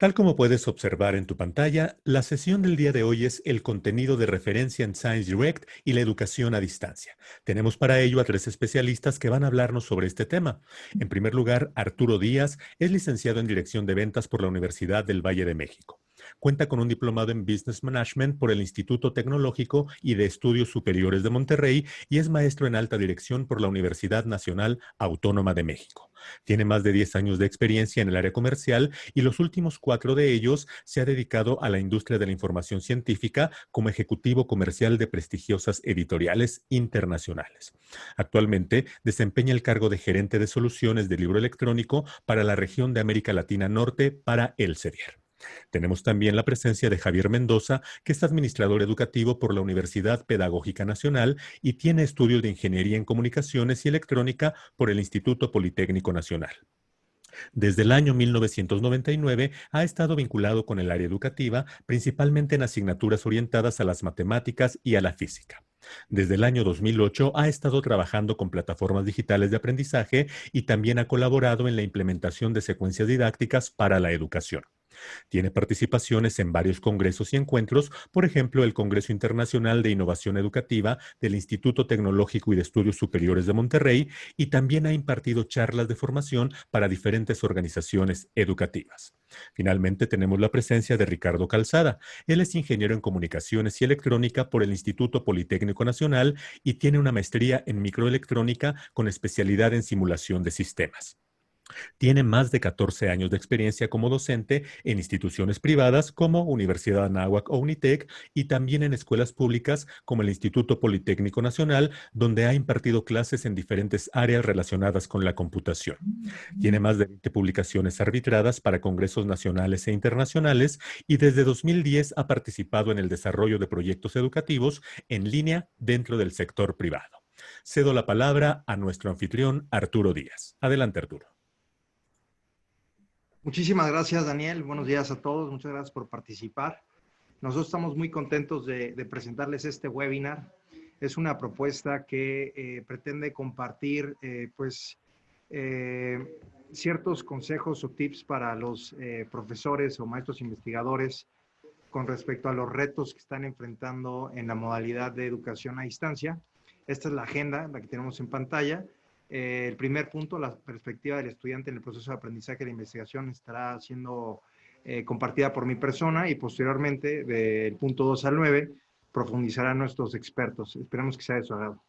Tal como puedes observar en tu pantalla, la sesión del día de hoy es el contenido de referencia en Science Direct y la educación a distancia. Tenemos para ello a tres especialistas que van a hablarnos sobre este tema. En primer lugar, Arturo Díaz es licenciado en Dirección de Ventas por la Universidad del Valle de México. Cuenta con un diplomado en Business Management por el Instituto Tecnológico y de Estudios Superiores de Monterrey y es maestro en alta dirección por la Universidad Nacional Autónoma de México. Tiene más de 10 años de experiencia en el área comercial y los últimos 4 de ellos se ha dedicado a la industria de la información científica como ejecutivo comercial de prestigiosas editoriales internacionales. Actualmente desempeña el cargo de gerente de soluciones de libro electrónico para la región de América Latina Norte para Elsevier. Tenemos también la presencia de Javier Mendoza, que es administrador educativo por la Universidad Pedagógica Nacional y tiene estudios de Ingeniería en Comunicaciones y Electrónica por el Instituto Politécnico Nacional. Desde el año 1999 ha estado vinculado con el área educativa, principalmente en asignaturas orientadas a las matemáticas y a la física. Desde el año 2008 ha estado trabajando con plataformas digitales de aprendizaje y también ha colaborado en la implementación de secuencias didácticas para la educación. Tiene participaciones en varios congresos y encuentros, por ejemplo, el Congreso Internacional de Innovación Educativa del Instituto Tecnológico y de Estudios Superiores de Monterrey, y también ha impartido charlas de formación para diferentes organizaciones educativas. Finalmente, tenemos la presencia de Ricardo Calzada. Él es ingeniero en comunicaciones y electrónica por el Instituto Politécnico Nacional y tiene una maestría en microelectrónica con especialidad en simulación de sistemas. Tiene más de 14 años de experiencia como docente en instituciones privadas como Universidad Anáhuac o Unitec y también en escuelas públicas como el Instituto Politécnico Nacional, donde ha impartido clases en diferentes áreas relacionadas con la computación. Tiene más de 20 publicaciones arbitradas para congresos nacionales e internacionales y desde 2010 ha participado en el desarrollo de proyectos educativos en línea dentro del sector privado. Cedo la palabra a nuestro anfitrión Arturo Díaz. Adelante, Arturo. Muchísimas gracias, Daniel. Buenos días a todos. Muchas gracias por participar. Nosotros estamos muy contentos de presentarles este webinar. Es una propuesta que pretende compartir ciertos consejos o tips para los profesores o maestros investigadores con respecto a los retos que están enfrentando en la modalidad de educación a distancia. Esta es la agenda, la que tenemos en pantalla. El primer punto, la perspectiva del estudiante en el proceso de aprendizaje de investigación, estará siendo compartida por mi persona y posteriormente, del punto 2 al 9, profundizarán nuestros expertos. Esperamos que sea de su agrado.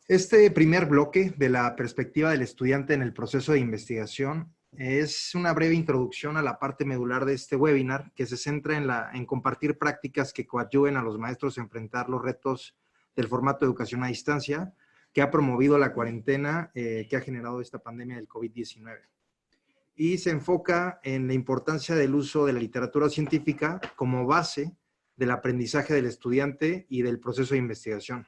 Este primer bloque de la perspectiva del estudiante en el proceso de investigación es una breve introducción a la parte medular de este webinar que se centra en compartir prácticas que coadyuven a los maestros a enfrentar los retos del formato de educación a distancia que ha promovido la cuarentena que ha generado esta pandemia del COVID-19. Y se enfoca en la importancia del uso de la literatura científica como base del aprendizaje del estudiante y del proceso de investigación.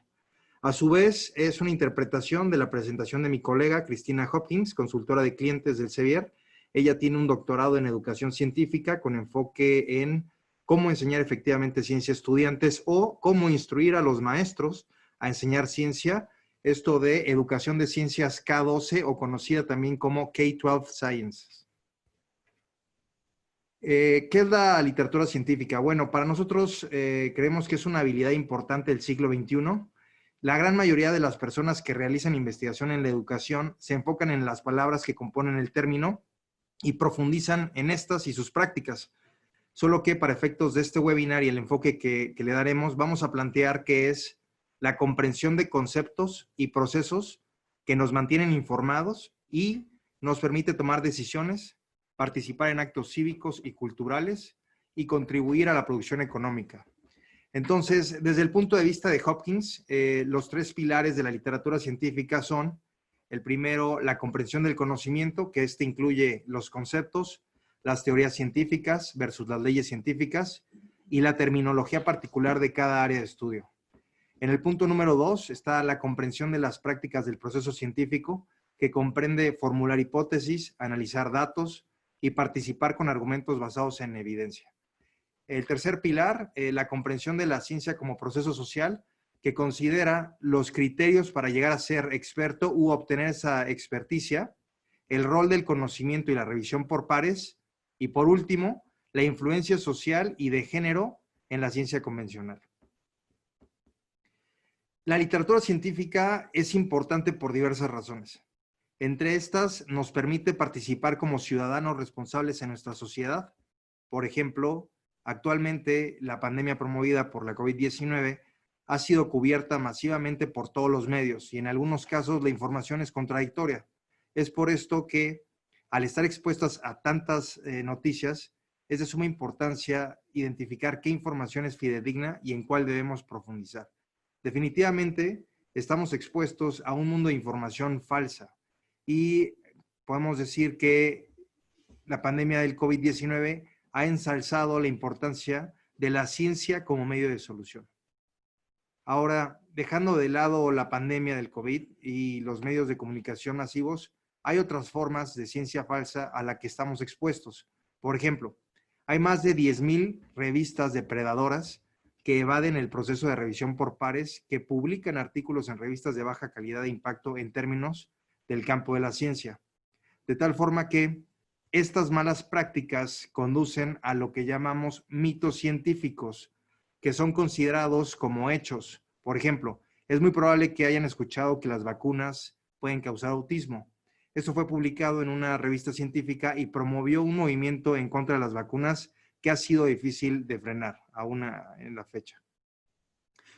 A su vez, es una interpretación de la presentación de mi colega Cristina Hopkins, consultora de clientes del Elsevier. Ella tiene un doctorado en educación científica con enfoque en cómo enseñar efectivamente ciencia a estudiantes o cómo instruir a los maestros a enseñar ciencia, esto de educación de ciencias K12 o conocida también como K-12 Sciences. ¿Qué es la literatura científica? Bueno, para nosotros creemos que es una habilidad importante del siglo XXI. La gran mayoría de las personas que realizan investigación en la educación se enfocan en las palabras que componen el término y profundizan en estas y sus prácticas. Solo que para efectos de este webinar y el enfoque que le daremos, vamos a plantear qué es la comprensión de conceptos y procesos que nos mantienen informados y nos permite tomar decisiones, participar en actos cívicos y culturales y contribuir a la producción económica. Entonces, desde el punto de vista de Hopkins, los tres pilares de la literatura científica son, el primero, la comprensión del conocimiento, que este incluye los conceptos, las teorías científicas versus las leyes científicas y la terminología particular de cada área de estudio. En el punto número 2 está la comprensión de las prácticas del proceso científico, que comprende formular hipótesis, analizar datos y participar con argumentos basados en evidencia. El tercer pilar, la comprensión de la ciencia como proceso social, que considera los criterios para llegar a ser experto u obtener esa experticia, el rol del conocimiento y la revisión por pares, y por último, la influencia social y de género en la ciencia convencional. La literatura científica es importante por diversas razones. Entre estas, nos permite participar como ciudadanos responsables en nuestra sociedad. Por ejemplo, actualmente la pandemia promovida por la COVID-19 ha sido cubierta masivamente por todos los medios y en algunos casos la información es contradictoria. Es por esto que, al estar expuestas a tantas noticias, es de suma importancia identificar qué información es fidedigna y en cuál debemos profundizar. Definitivamente, estamos expuestos a un mundo de información falsa y podemos decir que la pandemia del COVID-19 ha ensalzado la importancia de la ciencia como medio de solución. Ahora, dejando de lado la pandemia del COVID y los medios de comunicación masivos, hay otras formas de ciencia falsa a la que estamos expuestos. Por ejemplo, hay más de 10,000 revistas depredadoras que evaden el proceso de revisión por pares, que publican artículos en revistas de baja calidad e impacto en términos del campo de la ciencia. De tal forma que estas malas prácticas conducen a lo que llamamos mitos científicos, que son considerados como hechos. Por ejemplo, es muy probable que hayan escuchado que las vacunas pueden causar autismo. Esto fue publicado en una revista científica y promovió un movimiento en contra de las vacunas que ha sido difícil de frenar aún en la fecha.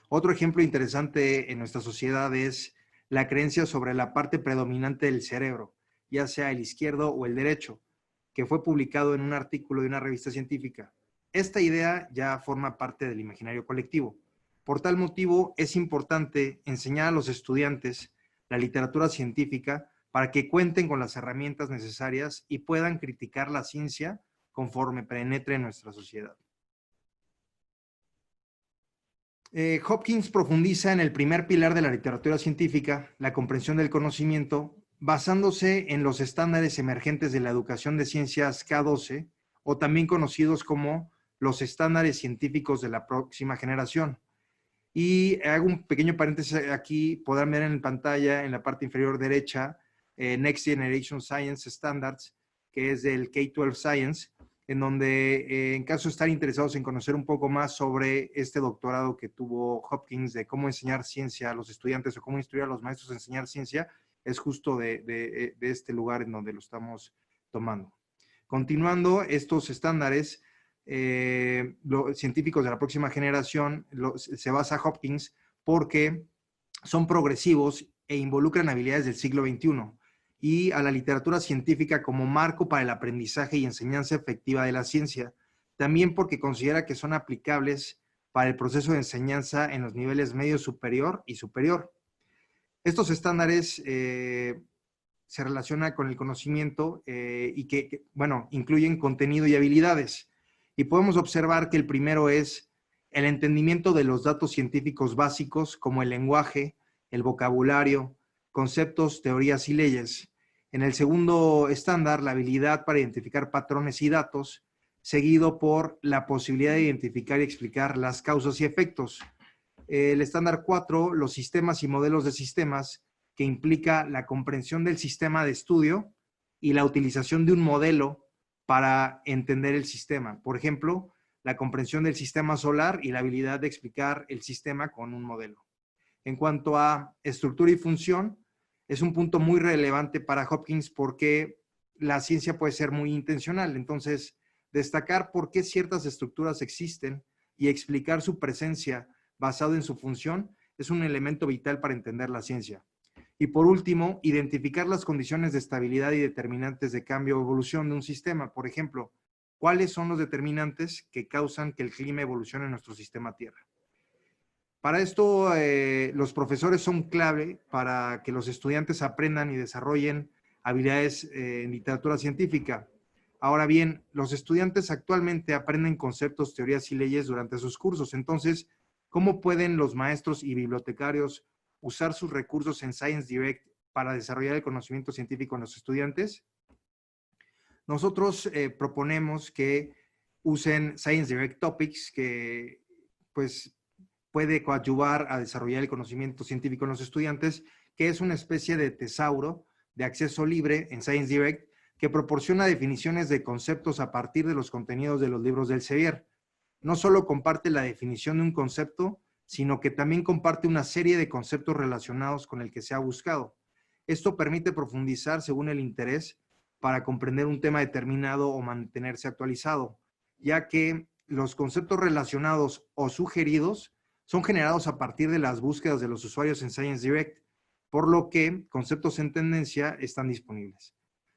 Otro ejemplo interesante en nuestra sociedad es la creencia sobre la parte predominante del cerebro, ya sea el izquierdo o el derecho, que fue publicado en un artículo de una revista científica. Esta idea ya forma parte del imaginario colectivo. Por tal motivo, es importante enseñar a los estudiantes la literatura científica para que cuenten con las herramientas necesarias y puedan criticar la ciencia conforme penetre en nuestra sociedad. Hopkins profundiza en el primer pilar de la literatura científica, la comprensión del conocimiento, basándose en los estándares emergentes de la educación de ciencias K12, o también conocidos como los estándares científicos de la próxima generación. Y hago un pequeño paréntesis aquí, podrán ver en pantalla, en la parte inferior derecha, Next Generation Science Standards, que es del K-12 Science, en donde, en caso de estar interesados en conocer un poco más sobre este doctorado que tuvo Hopkins de cómo enseñar ciencia a los estudiantes o cómo instruir a los maestros a enseñar ciencia, es justo de este lugar en donde lo estamos tomando. Continuando, estos estándares los científicos de la próxima generación se basa Hopkins porque son progresivos e involucran habilidades del siglo XXI y a la literatura científica como marco para el aprendizaje y enseñanza efectiva de la ciencia, también porque considera que son aplicables para el proceso de enseñanza en los niveles medio superior y superior. Estos estándares se relacionan con el conocimiento y bueno, incluyen contenido y habilidades. Y podemos observar que el primero es el entendimiento de los datos científicos básicos como el lenguaje, el vocabulario, conceptos, teorías y leyes. En el segundo estándar, la habilidad para identificar patrones y datos, seguido por la posibilidad de identificar y explicar las causas y efectos. El estándar 4, los sistemas y modelos de sistemas, que implica la comprensión del sistema de estudio y la utilización de un modelo para entender el sistema. Por ejemplo, la comprensión del sistema solar y la habilidad de explicar el sistema con un modelo. En cuanto a estructura y función, es un punto muy relevante para Hopkins porque la ciencia puede ser muy intencional. Entonces, destacar por qué ciertas estructuras existen y explicar su presencia basado en su función es un elemento vital para entender la ciencia. Y por último, identificar las condiciones de estabilidad y determinantes de cambio o evolución de un sistema. Por ejemplo, ¿cuáles son los determinantes que causan que el clima evolucione en nuestro sistema Tierra? Para esto, los profesores son clave para que los estudiantes aprendan y desarrollen habilidades en literatura científica. Ahora bien, los estudiantes actualmente aprenden conceptos, teorías y leyes durante sus cursos. Entonces, ¿cómo pueden los maestros y bibliotecarios usar sus recursos en Science Direct para desarrollar el conocimiento científico en los estudiantes? Nosotros proponemos que usen Science Direct Topics, que pues puede coadyuvar a desarrollar el conocimiento científico en los estudiantes, que es una especie de tesauro de acceso libre en Science Direct que proporciona definiciones de conceptos a partir de los contenidos de los libros del Sevier. No solo comparte la definición de un concepto, sino que también comparte una serie de conceptos relacionados con el que se ha buscado. Esto permite profundizar según el interés para comprender un tema determinado o mantenerse actualizado, ya que los conceptos relacionados o sugeridos son generados a partir de las búsquedas de los usuarios en Science Direct, por lo que conceptos en tendencia están disponibles.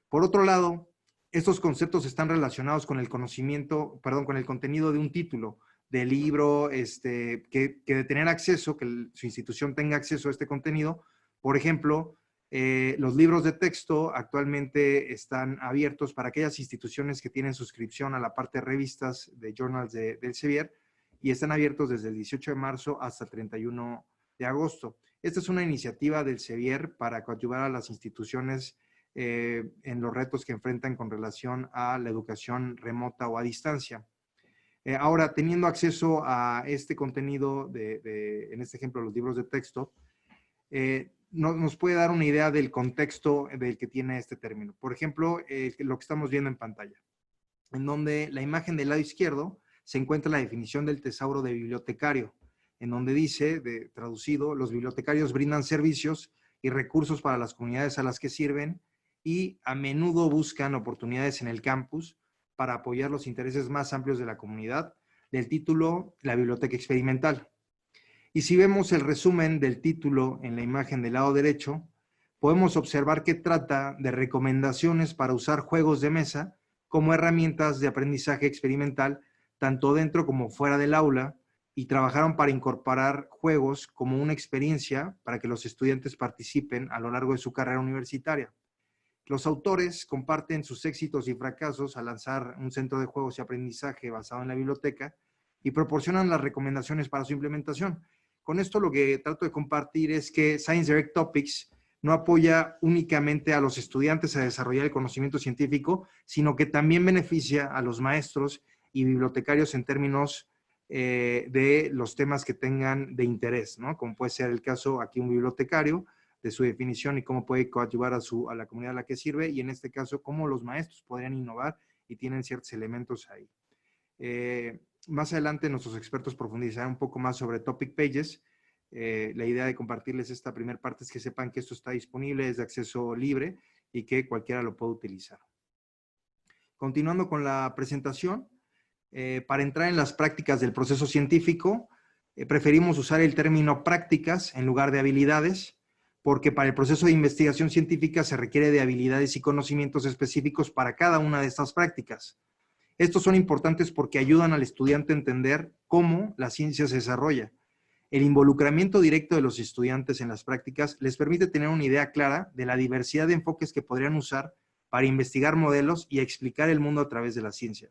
Por otro lado, estos conceptos están relacionados con el conocimiento, perdón, con el contenido de un título, del libro, que de tener acceso, que su institución tenga acceso a este contenido. Por ejemplo, los libros de texto actualmente están abiertos para aquellas instituciones que tienen suscripción a la parte de revistas de journals del Sevier y están abiertos desde el 18 de marzo hasta el 31 de agosto. Esta es una iniciativa del Sevier para coadyuvar a las instituciones en los retos que enfrentan con relación a la educación remota o a distancia. Ahora, teniendo acceso a este contenido, en este ejemplo, los libros de texto, nos puede dar una idea del contexto del que tiene este término. Por ejemplo, lo que estamos viendo en pantalla, en donde la imagen del lado izquierdo se encuentra la definición del tesauro de bibliotecario, en donde dice, traducido, los bibliotecarios brindan servicios y recursos para las comunidades a las que sirven y a menudo buscan oportunidades en el campus para apoyar los intereses más amplios de la comunidad, del título La Biblioteca Experimental. Y si vemos el resumen del título en la imagen del lado derecho, podemos observar que trata de recomendaciones para usar juegos de mesa como herramientas de aprendizaje experimental, tanto dentro como fuera del aula, y trabajaron para incorporar juegos como una experiencia para que los estudiantes participen a lo largo de su carrera universitaria. Los autores comparten sus éxitos y fracasos al lanzar un centro de juegos y aprendizaje basado en la biblioteca y proporcionan las recomendaciones para su implementación. Con esto lo que trato de compartir es que Science Direct Topics no apoya únicamente a los estudiantes a desarrollar el conocimiento científico, sino que también beneficia a los maestros y bibliotecarios en términos de los temas que tengan de interés, ¿no? Como puede ser el caso aquí un bibliotecario, de su definición y cómo puede coadyuvar a la comunidad a la que sirve, y en este caso, cómo los maestros podrían innovar y tienen ciertos elementos ahí. Más adelante nuestros expertos profundizarán un poco más sobre Topic Pages. La idea de compartirles esta primera parte es que sepan que esto está disponible, es de acceso libre y que cualquiera lo puede utilizar. Continuando con la presentación, para entrar en las prácticas del proceso científico, preferimos usar el término prácticas en lugar de habilidades, porque para el proceso de investigación científica se requiere de habilidades y conocimientos específicos para cada una de estas prácticas. Estos son importantes porque ayudan al estudiante a entender cómo la ciencia se desarrolla. El involucramiento directo de los estudiantes en las prácticas les permite tener una idea clara de la diversidad de enfoques que podrían usar para investigar modelos y explicar el mundo a través de la ciencia.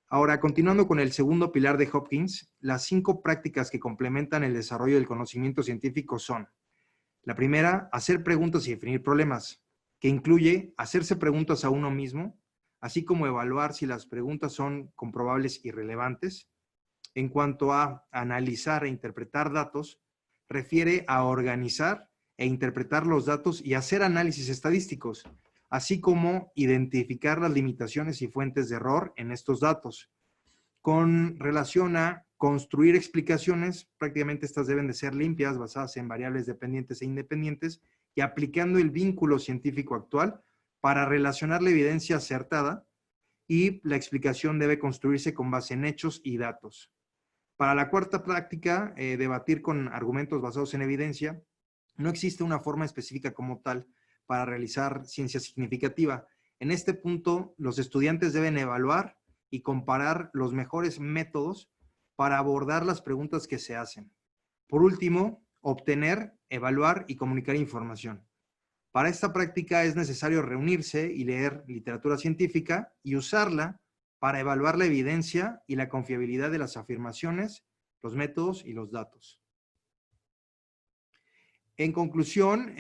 Ahora, continuando con el segundo pilar de Hopkins, las 5 prácticas que complementan el desarrollo del conocimiento científico son: la primera, hacer preguntas y definir problemas, que incluye hacerse preguntas a uno mismo, así como evaluar si las preguntas son comprobables y relevantes. En cuanto a analizar e interpretar datos, refiere a organizar e interpretar los datos y hacer análisis estadísticos, así como identificar las limitaciones y fuentes de error en estos datos. Con relación a construir explicaciones, prácticamente estas deben de ser limpias, basadas en variables dependientes e independientes, y aplicando el vínculo científico actual para relacionar la evidencia acertada, y la explicación debe construirse con base en hechos y datos. Para la cuarta práctica, debatir con argumentos basados en evidencia, no existe una forma específica como tal para realizar ciencia significativa. En este punto, los estudiantes deben evaluar y comparar los mejores métodos para abordar las preguntas que se hacen. Por último, obtener, evaluar y comunicar información. Para esta práctica es necesario reunirse y leer literatura científica y usarla para evaluar la evidencia y la confiabilidad de las afirmaciones, los métodos y los datos. En conclusión,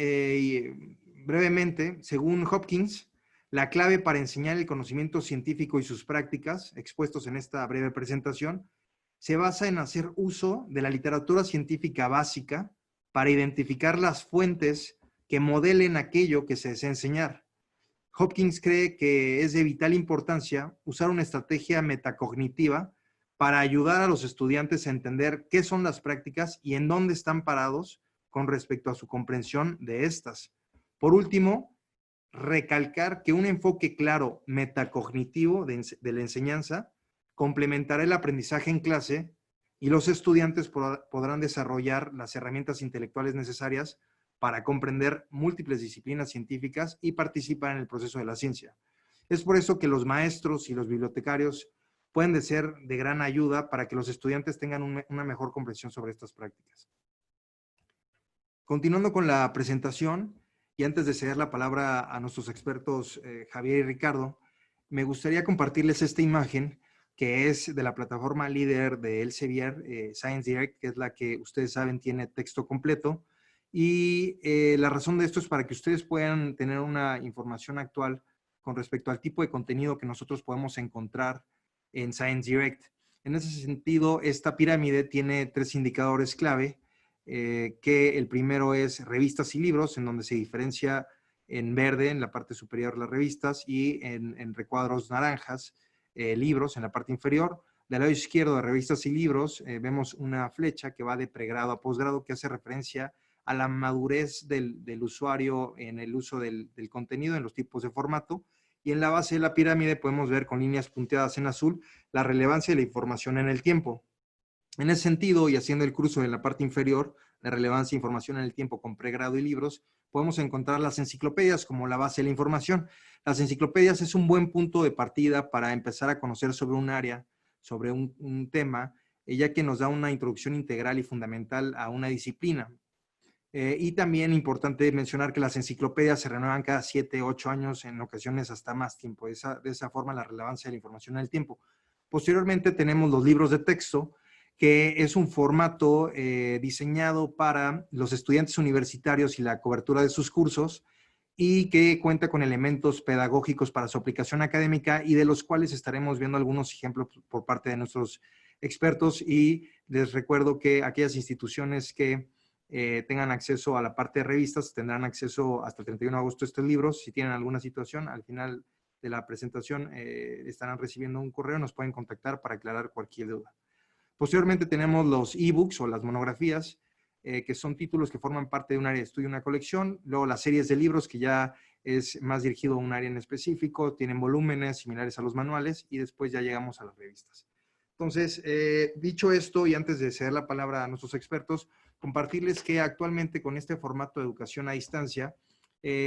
brevemente, según Hopkins, La clave para enseñar el conocimiento científico y sus prácticas, expuestos en esta breve presentación, se basa en hacer uso de la literatura científica básica para identificar las fuentes que modelen aquello que se desea enseñar. Hopkins cree que es de vital importancia usar una estrategia metacognitiva para ayudar a los estudiantes a entender qué son las prácticas y en dónde están parados con respecto a su comprensión de estas. Por último, recalcar que un enfoque claro metacognitivo de la enseñanza complementará el aprendizaje en clase y los estudiantes podrán desarrollar las herramientas intelectuales necesarias para comprender múltiples disciplinas científicas y participar en el proceso de la ciencia. Es por eso que los maestros y los bibliotecarios pueden de ser de gran ayuda para que los estudiantes tengan una mejor comprensión sobre estas prácticas. Continuando con la presentación, y antes de ceder la palabra a nuestros expertos Javier y Ricardo, me gustaría compartirles esta imagen que es de la plataforma líder de Elsevier, Science Direct, que es la que ustedes saben tiene texto completo. Y la razón de esto es para que ustedes puedan tener una información actual con respecto al tipo de contenido que nosotros podemos encontrar en Science Direct. En ese sentido, esta pirámide tiene 3 indicadores clave, que el primero es revistas y libros, en donde se diferencia en verde en la parte superior las revistas y en recuadros naranjas libros en la parte inferior. Del lado izquierdo de revistas y libros vemos una flecha que va de pregrado a posgrado que hace referencia a la madurez del usuario en el uso del contenido, en los tipos de formato. Y en la base de la pirámide podemos ver con líneas punteadas en azul la relevancia de la información en el tiempo. En ese sentido, y haciendo el cruce en la parte inferior de relevancia e información en el tiempo con pregrado y libros, podemos encontrar las enciclopedias como la base de la información. Las enciclopedias es un buen punto de partida para empezar a conocer sobre un área, sobre un tema, ya que nos da una introducción integral y fundamental a una disciplina. Y también importante mencionar que las enciclopedias se renuevan cada 7, 8 años, en ocasiones hasta más tiempo. De esa forma, la relevancia de la información en el tiempo. Posteriormente tenemos los libros de texto, que es un formato diseñado para los estudiantes universitarios y la cobertura de sus cursos, y que cuenta con elementos pedagógicos para su aplicación académica y de los cuales estaremos viendo algunos ejemplos por parte de nuestros expertos. Y les recuerdo que aquellas instituciones que tengan acceso a la parte de revistas tendrán acceso hasta el 31 de agosto a estos libros. Si tienen alguna situación, al final de la presentación estarán recibiendo un correo, nos pueden contactar para aclarar cualquier duda. Posteriormente tenemos los ebooks o las monografías, que son títulos que forman parte de un área de estudio, una colección. Luego las series de libros, que ya es más dirigido a un área en específico, tienen volúmenes similares a los manuales, y después ya llegamos a las revistas. Entonces, dicho esto, y antes de ceder la palabra a nuestros expertos, compartirles que actualmente con este formato de educación a distancia,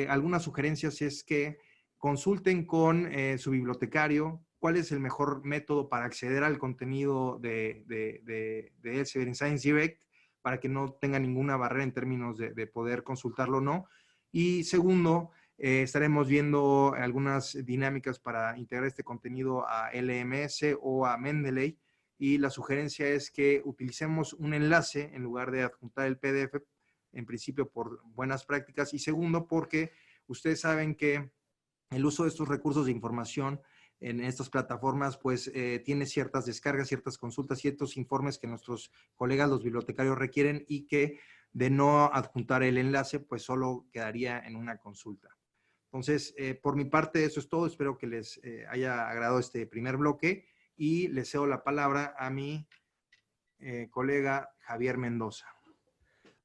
algunas sugerencias es que consulten con su bibliotecario cuál es el mejor método para acceder al contenido de Elsevier en Science Direct, para que no tenga ninguna barrera en términos de poder consultarlo o no. Y segundo, estaremos viendo algunas dinámicas para integrar este contenido a LMS o a Mendeley, y la sugerencia es que utilicemos un enlace en lugar de adjuntar el PDF, en principio por buenas prácticas, y segundo porque ustedes saben que el uso de estos recursos de información en estas plataformas, pues tiene ciertas descargas, ciertas consultas, ciertos informes que nuestros colegas, los bibliotecarios, requieren, y que de no adjuntar el enlace, pues solo quedaría en una consulta. Entonces, por mi parte, eso es todo. Espero que les haya agradado este primer bloque, y les cedo la palabra a mi colega Javier Mendoza.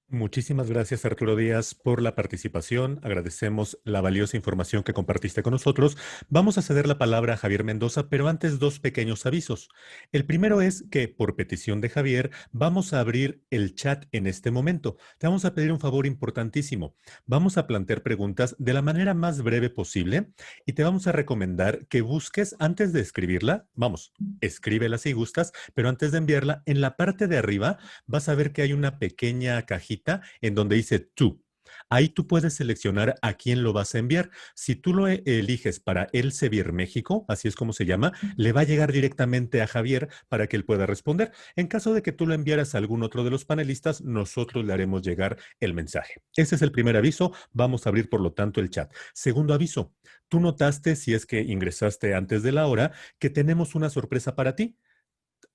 Muchísimas gracias, Arturo Díaz, por la participación. Agradecemos la valiosa información que compartiste con nosotros. Vamos a ceder la palabra a Javier Mendoza, pero antes 2 pequeños avisos. El primero es que, por petición de Javier, vamos a abrir el chat en este momento. Te vamos a pedir un favor importantísimo. Vamos a plantear preguntas de la manera más breve posible, y te vamos a recomendar que busques, antes de escribirla, escríbela si gustas, pero antes de enviarla, en la parte de arriba vas a ver que hay una pequeña cajita en donde dice tú. Ahí tú puedes seleccionar a quién lo vas a enviar. Si tú lo eliges para Elsevier México, así es como se llama, le va a llegar directamente a Javier para que él pueda responder. En caso de que tú lo enviaras a algún otro de los panelistas, nosotros le haremos llegar el mensaje. Ese es el primer aviso. Vamos a abrir, por lo tanto, el chat. Segundo aviso, tú notaste, si es que ingresaste antes de la hora, que tenemos una sorpresa para ti.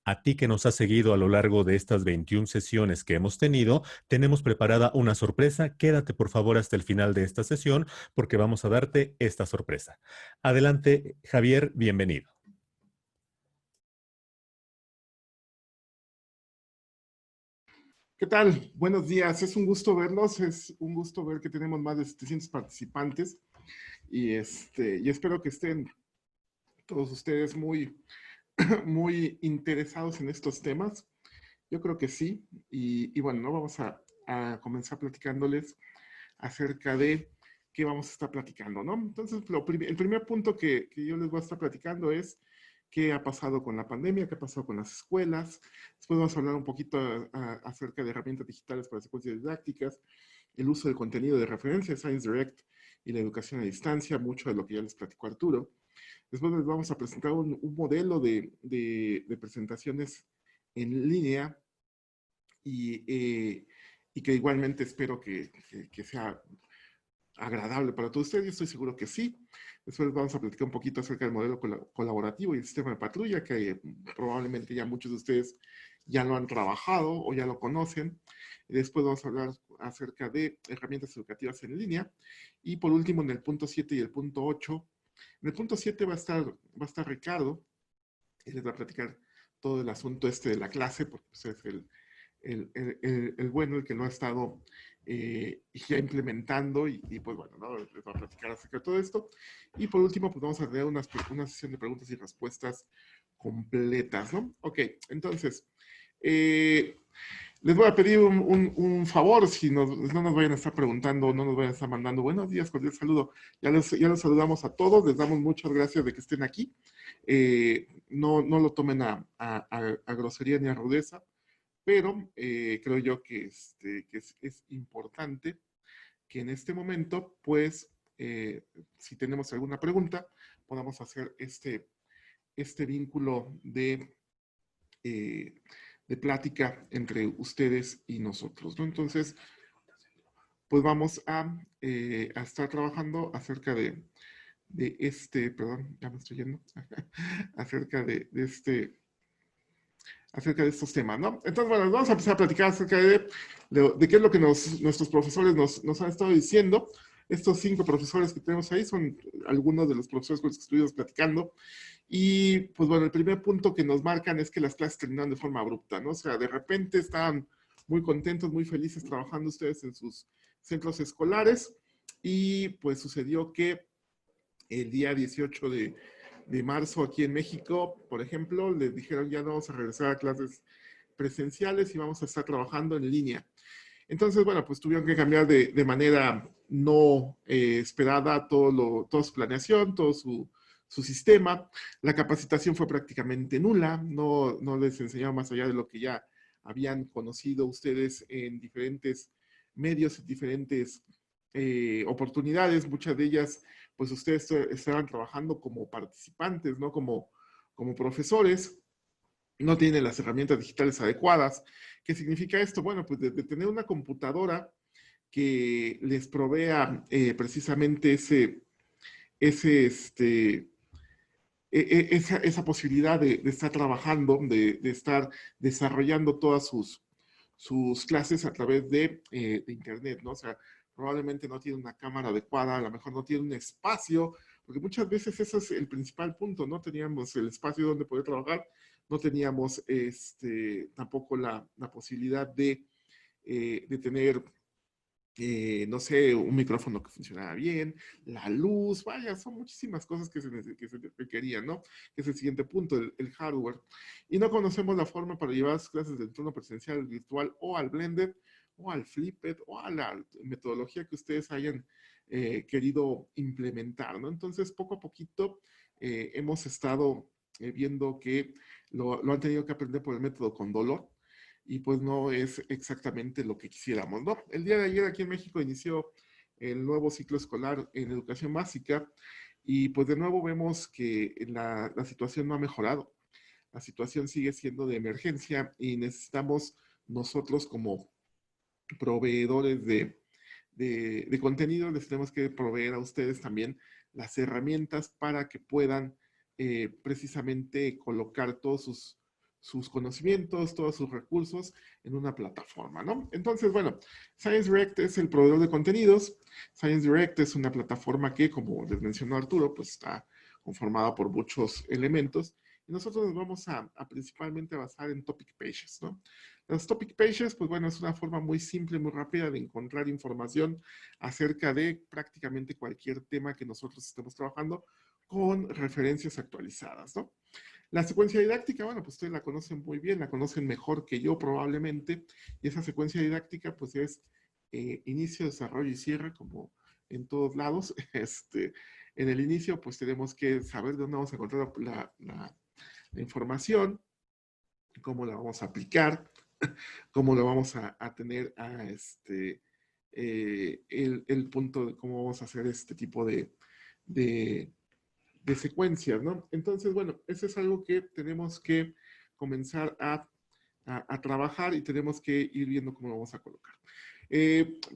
A ti que nos has seguido a lo largo de estas 21 sesiones que hemos tenido, tenemos preparada una sorpresa. Quédate por favor hasta el final de esta sesión porque vamos a darte esta sorpresa. Adelante, Javier, bienvenido. ¿Qué tal? Buenos días. Es un gusto verlos. Es un gusto ver que tenemos más de 700 participantes y espero que estén todos ustedes muy, muy interesados en estos temas. Yo creo que sí. Y bueno, ¿no? Vamos a comenzar platicándoles acerca de qué vamos a estar platicando, ¿no? Entonces, el primer punto que yo les voy a estar platicando es qué ha pasado con la pandemia, qué ha pasado con las escuelas. Después vamos a hablar un poquito acerca de herramientas digitales para secuencias didácticas, el uso del contenido de referencia, Science Direct y la educación a distancia, mucho de lo que ya les platicó Arturo. Después les vamos a presentar un modelo de presentaciones en línea y, y que igualmente espero que sea agradable para todos ustedes. Yo estoy seguro que sí. Después vamos a platicar un poquito acerca del modelo colaborativo y el sistema de patrulla, que probablemente ya muchos de ustedes ya lo han trabajado o ya lo conocen. Y después vamos a hablar acerca de herramientas educativas en línea. Y por último, en el punto 7 y el punto 8. En el punto 7 va a estar Ricardo, y les va a platicar todo el asunto este de la clase, porque pues, es el bueno, el que lo ha estado ya implementando y pues bueno, ¿no? Les va a platicar acerca de todo esto. Y por último, pues vamos a tener una sesión de preguntas y respuestas completas, ¿no? Ok, entonces, les voy a pedir un favor, si no nos vayan a estar preguntando, no nos vayan a estar mandando buenos días, cordial saludo. Ya los saludamos a todos, les damos muchas gracias de que estén aquí. No lo tomen a grosería ni a rudeza, pero creo yo que es importante que en este momento, pues, si tenemos alguna pregunta, podamos hacer este vínculo eh, de plática entre ustedes y nosotros, ¿no? Entonces, pues vamos a estar trabajando acerca perdón, ya me estoy yendo, acerca acerca de estos temas, ¿no? Entonces, bueno, vamos a empezar a platicar acerca de qué es lo que nuestros profesores nos han estado diciendo. Estos 5 profesores que tenemos ahí son algunos de los profesores con los que estuvimos platicando. Y, pues bueno, el primer punto que nos marcan es que las clases terminaron de forma abrupta, ¿no? O sea, de repente estaban muy contentos, muy felices trabajando ustedes en sus centros escolares y pues sucedió que el día 18 de marzo aquí en México, por ejemplo, les dijeron ya no vamos a regresar a clases presenciales y vamos a estar trabajando en línea. Entonces, bueno, pues tuvieron que cambiar de manera no esperada toda su planeación, todo su sistema. La capacitación fue prácticamente nula, no les enseñaba más allá de lo que ya habían conocido ustedes en diferentes medios, en diferentes oportunidades, muchas de ellas, pues ustedes estaban trabajando como participantes, ¿no? Como profesores, no tienen las herramientas digitales adecuadas. ¿Qué significa esto? Bueno, pues de tener una computadora que les provea precisamente ese, este, esa posibilidad de estar trabajando, de estar desarrollando todas sus clases a través de Internet, ¿no? O sea, probablemente no tiene una cámara adecuada, a lo mejor no tiene un espacio, porque muchas veces ese es el principal punto, no teníamos el espacio donde poder trabajar, no teníamos tampoco la posibilidad de tener no sé, un micrófono que funcionara bien, la luz, vaya, son muchísimas cosas que se requerían, ¿no? Que es el siguiente punto, el hardware. Y no conocemos la forma para llevar las clases del entorno presencial, virtual, o al Blended, o al Flipped, o a la metodología que ustedes hayan querido implementar, ¿no? Entonces, poco a poquito hemos estado viendo que lo han tenido que aprender por el método con dolor. y pues no es exactamente lo que quisiéramos, ¿no? El día de ayer aquí en México inició el nuevo ciclo escolar en educación básica y pues de nuevo vemos que la situación no ha mejorado. La situación sigue siendo de emergencia y necesitamos nosotros como proveedores de contenido, les tenemos que proveer a ustedes también las herramientas para que puedan precisamente colocar todos sus conocimientos, todos sus recursos en una plataforma, ¿no? Entonces, bueno, Science Direct es el proveedor de contenidos. Science Direct es una plataforma que, como les mencionó Arturo, pues está conformada por muchos elementos. Y nosotros nos vamos a principalmente basar en topic pages, ¿no? Los topic pages, pues bueno, es una forma muy simple, muy rápida de encontrar información acerca de prácticamente cualquier tema que nosotros estemos trabajando con referencias actualizadas, ¿no? La secuencia didáctica, bueno, pues ustedes la conocen muy bien, la conocen mejor que yo probablemente, y esa secuencia didáctica pues es inicio, desarrollo y cierre, como en todos lados. En el inicio pues tenemos que saber de dónde vamos a encontrar la información, cómo la vamos a aplicar, cómo lo vamos a tener el punto de cómo vamos a hacer este tipo de, de secuencias, ¿no? Entonces, bueno, eso es algo que tenemos que comenzar a trabajar y tenemos que ir viendo cómo lo vamos a colocar.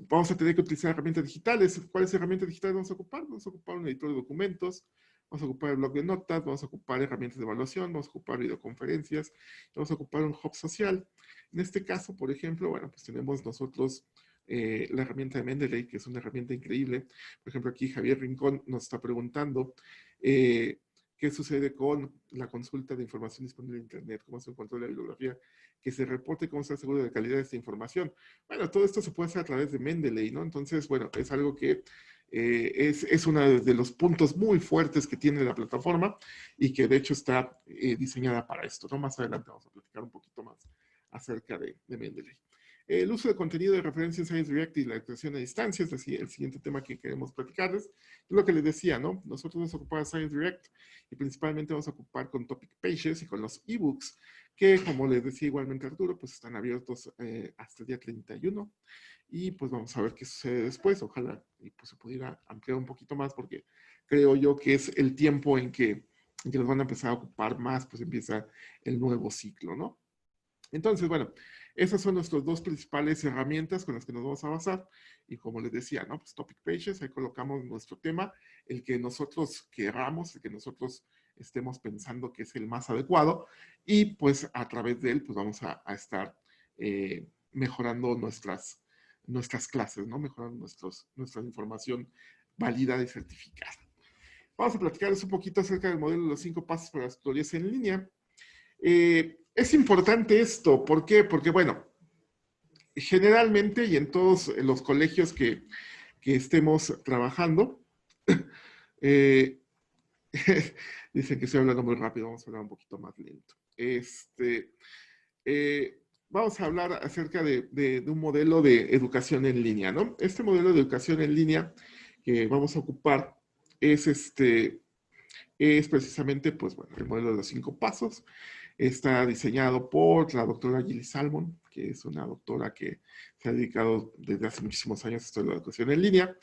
Vamos a tener que utilizar herramientas digitales. ¿Cuáles herramientas digitales vamos a ocupar? Vamos a ocupar un editor de documentos, vamos a ocupar el blog de notas, vamos a ocupar herramientas de evaluación, vamos a ocupar videoconferencias, vamos a ocupar un hub social. En este caso, por ejemplo, bueno, pues tenemos nosotros la herramienta de Mendeley, que es una herramienta increíble. Por ejemplo, aquí Javier Rincón nos está preguntando qué sucede con la consulta de información disponible en Internet, cómo se encuentra la bibliografía, que se reporte, cómo está seguro de la calidad de esta información. Bueno, todo esto se puede hacer a través de Mendeley, ¿no? Entonces, bueno, es algo que es uno de los puntos muy fuertes que tiene la plataforma y que de hecho está diseñada para esto, ¿no? Más adelante vamos a platicar un poquito más acerca de Mendeley. El uso de contenido de referencia en Science Direct y la educación a distancia es decir, el siguiente tema que queremos platicarles. Es lo que les decía, ¿no? Nosotros vamos a ocupar Science Direct y principalmente vamos a ocupar con topic pages y con los ebooks, que como les decía igualmente Arturo, pues están abiertos hasta el día 31 y pues vamos a ver qué sucede después. Ojalá y pues se pudiera ampliar un poquito más porque creo yo que es el tiempo en que los van a empezar a ocupar más, pues empieza el nuevo ciclo, ¿no? Entonces, bueno, esas son nuestras dos principales herramientas con las que nos vamos a basar. Y como les decía, ¿no? Pues topic pages, ahí colocamos nuestro tema, el que nosotros queramos, el que nosotros estemos pensando que es el más adecuado. Y pues a través de él, pues vamos a estar mejorando nuestras clases, ¿no? Mejorando nuestra información válida y certificada. Vamos a platicarles un poquito acerca del modelo de los 5 pasos para las tutorías en línea. Es importante esto, ¿por qué? Porque, bueno, generalmente y en todos los colegios que estemos trabajando, eh, dicen que estoy hablando muy rápido, vamos a hablar un poquito más lento. Vamos a hablar acerca de un modelo de educación en línea, ¿no? Este modelo de educación en línea que vamos a ocupar es precisamente, pues bueno, el modelo de los 5 pasos. Está diseñado por la doctora Gilly Salmon, que es una doctora que se ha dedicado desde hace muchísimos años a esto de la educación en línea,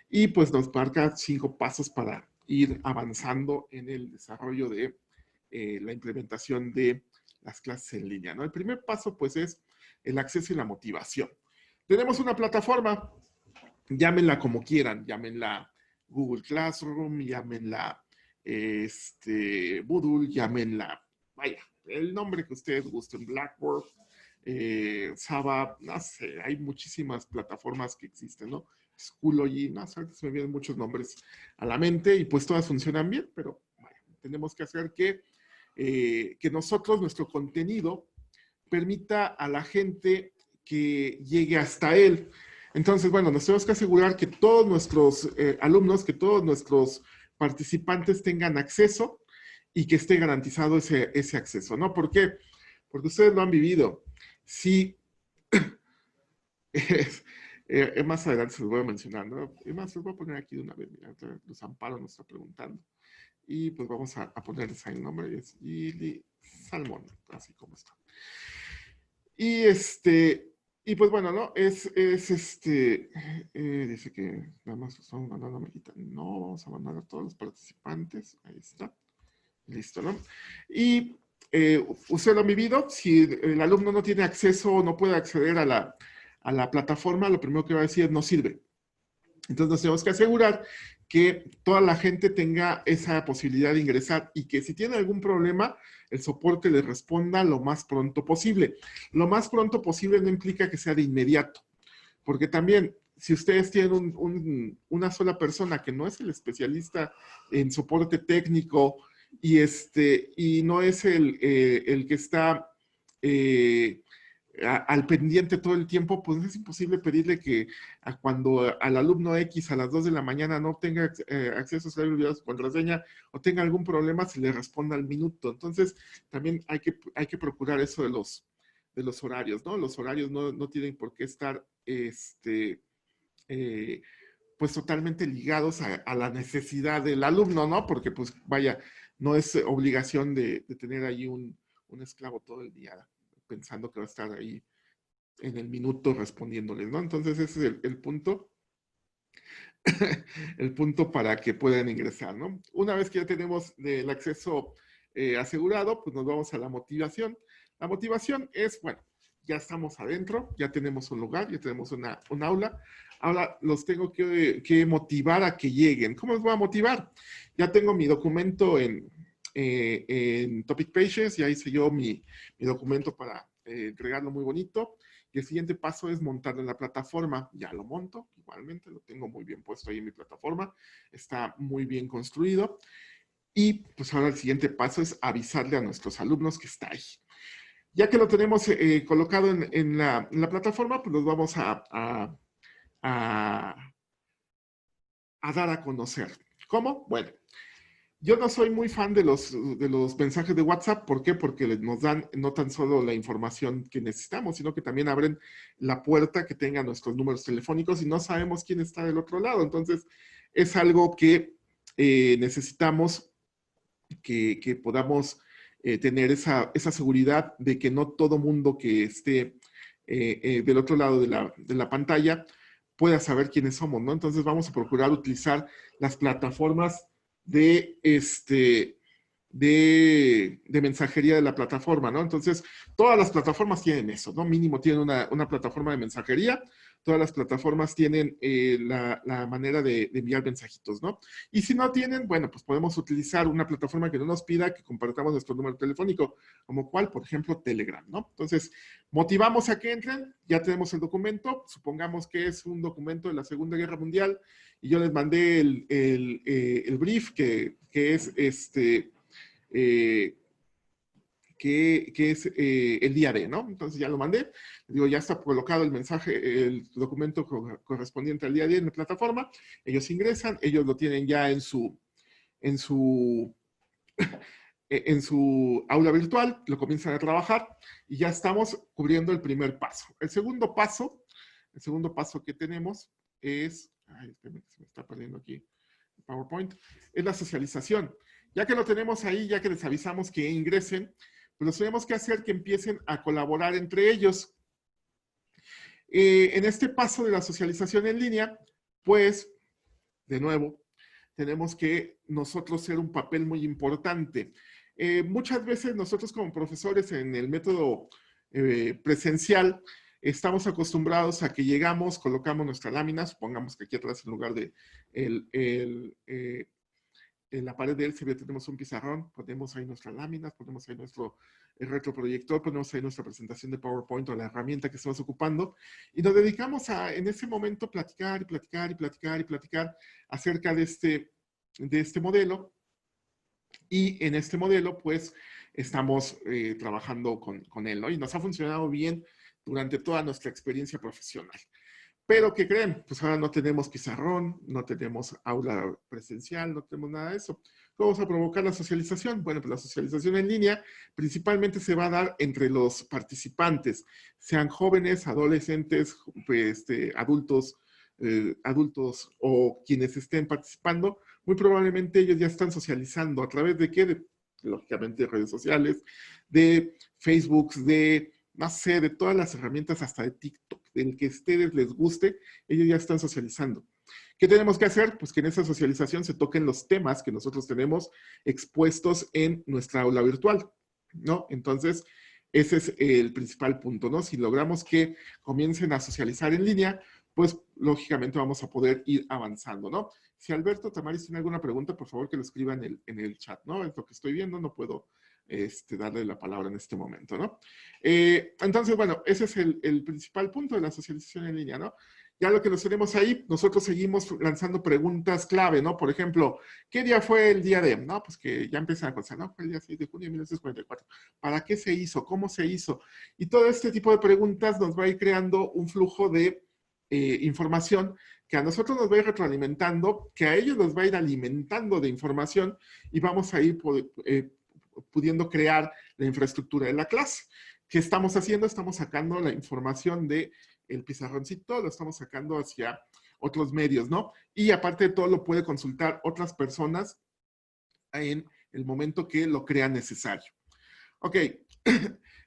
y pues nos marca 5 pasos para ir avanzando en el desarrollo de la implementación de las clases en línea, ¿no? El primer paso, pues, es el acceso y la motivación. Tenemos una plataforma, llámenla como quieran, llámenla Google Classroom, llámenla Moodle, llámenla, vaya, el nombre que ustedes gusten, Blackboard, Saba, no sé, hay muchísimas plataformas que existen, ¿no? Schoology, no sé, se me vienen muchos nombres a la mente y pues todas funcionan bien, pero vaya, tenemos que hacer que nosotros, nuestro contenido, permita a la gente que llegue hasta él. Entonces, bueno, nos tenemos que asegurar que todos nuestros alumnos, que todos nuestros participantes tengan acceso y que esté garantizado ese acceso, ¿no? ¿Por qué? Porque ustedes lo han vivido. Sí, más adelante se los voy a mencionar, ¿no? Es más, les voy a poner aquí de una vez, mira, los Amparo nos está preguntando. Y pues vamos a ponerles ahí el nombre, es Gilly Salmon, así como está. Y pues bueno, ¿no? Dice que nada más estamos mandando amiguita. No, vamos a mandar a todos los participantes. Ahí está. Listo, ¿no? Y usted lo ha vivido. Si el alumno no tiene acceso o no puede acceder a la plataforma, lo primero que va a decir es no sirve. Entonces nos tenemos que asegurar que toda la gente tenga esa posibilidad de ingresar y que si tiene algún problema, el soporte le responda lo más pronto posible. Lo más pronto posible no implica que sea de inmediato, porque también si ustedes tienen una sola persona que no es el especialista en soporte técnico y no es el que está al pendiente todo el tiempo, pues es imposible pedirle que cuando al alumno X a las 2 de la mañana no tenga acceso a su contraseña o tenga algún problema, se le responda al minuto. Entonces, también hay que procurar eso de los horarios, ¿no? Los horarios no tienen por qué estar, pues totalmente ligados a la necesidad del alumno, ¿no? Porque, pues, vaya, no es obligación de tener ahí un esclavo todo el día pensando que va a estar ahí en el minuto respondiéndoles, ¿no? Entonces ese es el punto, el punto para que puedan ingresar, ¿no? Una vez que ya tenemos el acceso asegurado, pues nos vamos a la motivación. La motivación es, bueno, ya estamos adentro, ya tenemos un lugar, ya tenemos un aula. Ahora los tengo que motivar a que lleguen. ¿Cómo los voy a motivar? Ya tengo mi documento en Topic Pages, ya hice yo mi documento para entregarlo muy bonito. Y el siguiente paso es montarlo en la plataforma. Ya lo monto, igualmente, lo tengo muy bien puesto ahí en mi plataforma. Está muy bien construido. Y pues ahora el siguiente paso es avisarle a nuestros alumnos que está ahí. Ya que lo tenemos colocado en la plataforma, pues los vamos a dar a conocer. ¿Cómo? Bueno, yo no soy muy fan de los mensajes de WhatsApp. ¿Por qué? Porque nos dan no tan solo la información que necesitamos, sino que también abren la puerta que tengan nuestros números telefónicos y no sabemos quién está del otro lado. Entonces, es algo que necesitamos que podamos tener esa seguridad de que no todo mundo que esté del otro lado de la pantalla pueda saber quiénes somos, ¿no? Entonces, vamos a procurar utilizar las plataformas de mensajería de la plataforma, ¿no? Entonces, todas las plataformas tienen eso, ¿no? Mínimo tienen una plataforma de mensajería, todas las plataformas tienen la manera de enviar mensajitos, ¿no? Y si no tienen, bueno, pues podemos utilizar una plataforma que no nos pida que compartamos nuestro número telefónico, como cuál, por ejemplo, Telegram, ¿no? Entonces, motivamos a que entren, ya tenemos el documento, supongamos que es un documento de la Segunda Guerra Mundial, y yo les mandé el brief que es el día de, ¿no? Entonces ya lo mandé, digo, ya está colocado el mensaje, el documento correspondiente al día de en la plataforma, ellos ingresan, ellos lo tienen ya en su aula virtual, lo comienzan a trabajar y ya estamos cubriendo el primer paso. El segundo paso que tenemos es, espérame, se me está perdiendo aquí el PowerPoint, es la socialización. Ya que lo tenemos ahí, ya que les avisamos que ingresen, pues los tenemos que hacer que empiecen a colaborar entre ellos. En este paso de la socialización en línea, pues, de nuevo, tenemos que nosotros ser un papel muy importante. Muchas veces nosotros como profesores en el método presencial, estamos acostumbrados a que llegamos, colocamos nuestra lámina, supongamos que aquí atrás en lugar de en la pared de LCD tenemos un pizarrón, ponemos ahí nuestras láminas, ponemos ahí nuestro retroproyector, ponemos ahí nuestra presentación de PowerPoint o la herramienta que estamos ocupando y nos dedicamos a en ese momento platicar y platicar y platicar y platicar acerca de este modelo. Y en este modelo, pues, estamos trabajando con él, ¿no? Y nos ha funcionado bien durante toda nuestra experiencia profesional. Pero, ¿qué creen? Pues ahora no tenemos pizarrón, no tenemos aula presencial, no tenemos nada de eso. ¿Cómo vamos a provocar la socialización? Bueno, pues la socialización en línea principalmente se va a dar entre los participantes, sean jóvenes, adolescentes, pues, adultos o quienes estén participando. Muy probablemente ellos ya están socializando. ¿A través de qué? Lógicamente, de redes sociales, de Facebook, de no sé, de todas las herramientas, hasta de TikTok, del que a ustedes les guste, ellos ya están socializando. ¿Qué tenemos que hacer? Pues que en esa socialización se toquen los temas que nosotros tenemos expuestos en nuestra aula virtual, ¿no? Entonces, ese es el principal punto, ¿no? Si logramos que comiencen a socializar en línea, pues lógicamente vamos a poder ir avanzando, ¿no? Si Alberto Tamaris tiene alguna pregunta, por favor que lo escriba en el chat, ¿no? Es lo que estoy viendo, no puedo darle la palabra en este momento, ¿no? Entonces, bueno, ese es el principal punto de la socialización en línea, ¿no? Ya lo que nos tenemos ahí, nosotros seguimos lanzando preguntas clave, ¿no? Por ejemplo, ¿qué día fue el día de? No, pues que ya empiezan a contestar, ¿no? Fue el día 6 de junio de 1944. ¿Para qué se hizo? ¿Cómo se hizo? Y todo este tipo de preguntas nos va a ir creando un flujo de información que a nosotros nos va a ir retroalimentando, que a ellos nos va a ir alimentando de información y vamos a ir pudiendo crear la infraestructura de la clase. ¿Qué estamos haciendo? Estamos sacando la información de el pizarroncito, lo estamos sacando hacia otros medios, ¿no? Y aparte de todo, lo puede consultar otras personas en el momento que lo crean necesario. Ok,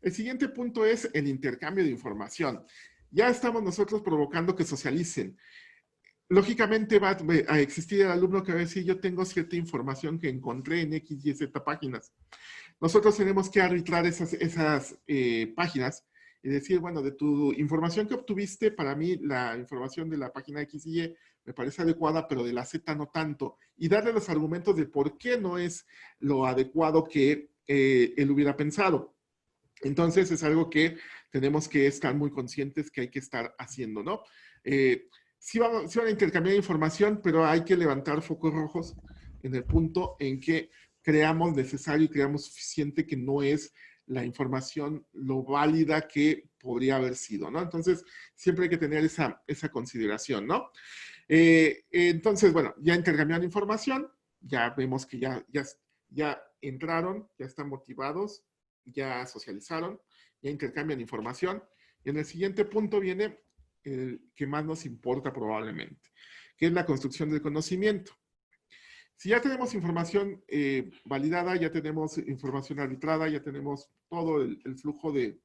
el siguiente punto es el intercambio de información. Ya estamos nosotros provocando que socialicen. Lógicamente va a existir el alumno que va a decir, yo tengo cierta información que encontré en X y Z páginas. Nosotros tenemos que arbitrar esas páginas y decir, bueno, de tu información que obtuviste, para mí la información de la página X y Y me parece adecuada, pero de la Z no tanto. Y darle los argumentos de por qué no es lo adecuado que él hubiera pensado. Entonces es algo que tenemos que estar muy conscientes que hay que estar haciendo, ¿no? Sí van a intercambiar información, pero hay que levantar focos rojos en el punto en que creamos necesario y creamos suficiente que no es la información lo válida que podría haber sido, ¿no? Entonces, siempre hay que tener esa consideración, ¿no? Entonces, bueno, ya intercambiaron información, ya vemos que ya entraron, ya están motivados, ya socializaron, ya intercambian información. Y en el siguiente punto viene el que más nos importa probablemente, que es la construcción del conocimiento. Si ya tenemos información validada, ya tenemos información arbitrada, ya tenemos todo el flujo de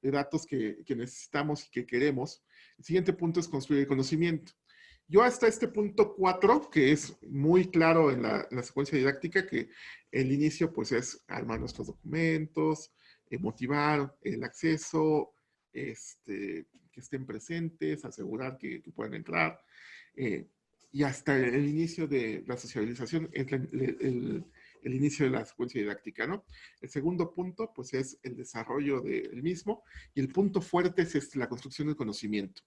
datos que necesitamos y que queremos, el siguiente punto es construir el conocimiento. Yo hasta este punto 4, que es muy claro en la secuencia didáctica, que el inicio pues es armar nuestros documentos, motivar el acceso, que estén presentes, asegurar que puedan entrar, y hasta el inicio de la socialización es el inicio de la secuencia didáctica, ¿no? El segundo punto, pues, es el desarrollo del mismo, y el punto fuerte es la construcción del conocimiento.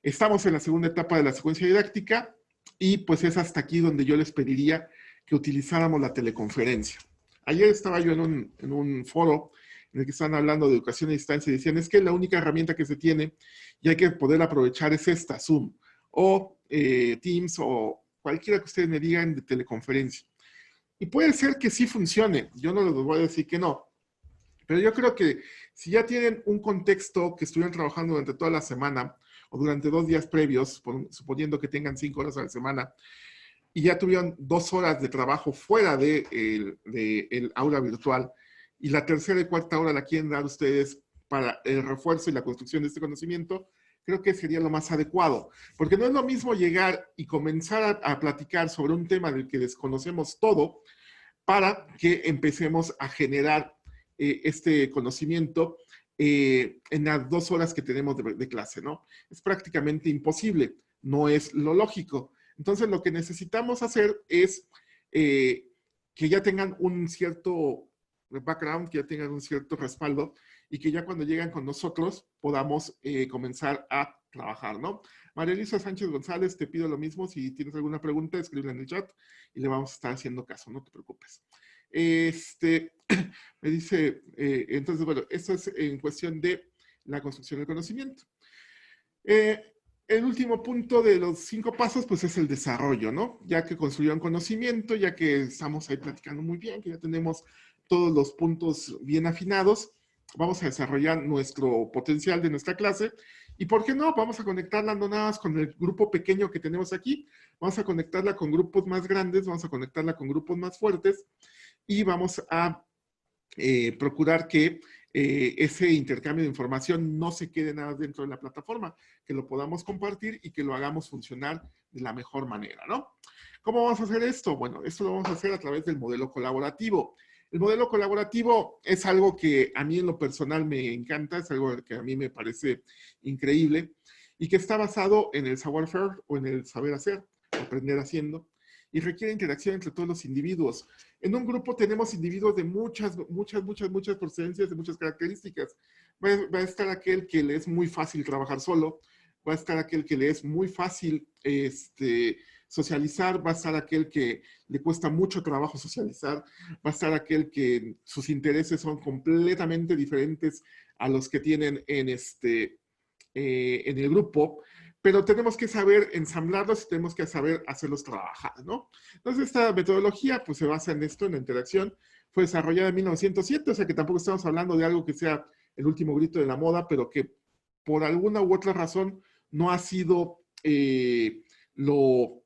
Estamos en la segunda etapa de la secuencia didáctica, y pues es hasta aquí donde yo les pediría que utilizáramos la teleconferencia. Ayer estaba yo en un foro en el que están hablando de educación a distancia y decían, es que la única herramienta que se tiene y hay que poder aprovechar es esta, Zoom, o Teams, o cualquiera que ustedes me digan de teleconferencia. Y puede ser que sí funcione, yo no les voy a decir que no, pero yo creo que si ya tienen un contexto que estuvieron trabajando durante toda la semana o durante 2 días previos, suponiendo que tengan 5 horas a la semana, y ya tuvieron 2 horas de trabajo fuera del aula virtual, y la tercera y cuarta hora la quieren dar ustedes para el refuerzo y la construcción de este conocimiento, creo que sería lo más adecuado. Porque no es lo mismo llegar y comenzar a platicar sobre un tema del que desconocemos todo para que empecemos a generar este conocimiento en las 2 horas que tenemos de clase, ¿no? Es prácticamente imposible, no es lo lógico. Entonces, lo que necesitamos hacer es que ya tengan un cierto background, que ya tengan un cierto respaldo y que ya cuando llegan con nosotros podamos comenzar a trabajar, ¿no? María Elisa Sánchez González, te pido lo mismo. Si tienes alguna pregunta, escríbela en el chat y le vamos a estar haciendo caso, no te preocupes. Me dice, entonces, bueno, esto es en cuestión de la construcción del conocimiento. El último punto de los 5 pasos, pues es el desarrollo, ¿no? Ya que construyeron conocimiento, ya que estamos ahí platicando muy bien, que ya tenemos todos los puntos bien afinados, vamos a desarrollar nuestro potencial de nuestra clase. ¿Y por qué no? Vamos a conectarla no nada más con el grupo pequeño que tenemos aquí, vamos a conectarla con grupos más grandes, vamos a conectarla con grupos más fuertes y vamos a procurar que ese intercambio de información no se quede nada dentro de la plataforma, que lo podamos compartir y que lo hagamos funcionar de la mejor manera, ¿no? ¿Cómo vamos a hacer esto? Bueno, esto lo vamos a hacer a través del modelo colaborativo. El modelo colaborativo es algo que a mí en lo personal me encanta, es algo que a mí me parece increíble y que está basado en el savoir-faire o en el saber hacer, aprender haciendo, y requiere interacción entre todos los individuos. En un grupo tenemos individuos de muchas procedencias, de muchas características. Va a estar aquel que le es muy fácil trabajar solo, va a estar aquel que le es muy fácil socializar, va a estar aquel que le cuesta mucho trabajo socializar, va a estar aquel que sus intereses son completamente diferentes a los que tienen en el grupo, pero tenemos que saber ensamblarlos y tenemos que saber hacerlos trabajar, ¿no? Entonces, esta metodología, pues, se basa en esto, en la interacción. Fue desarrollada en 1907, o sea que tampoco estamos hablando de algo que sea el último grito de la moda, pero que por alguna u otra razón no ha sido lo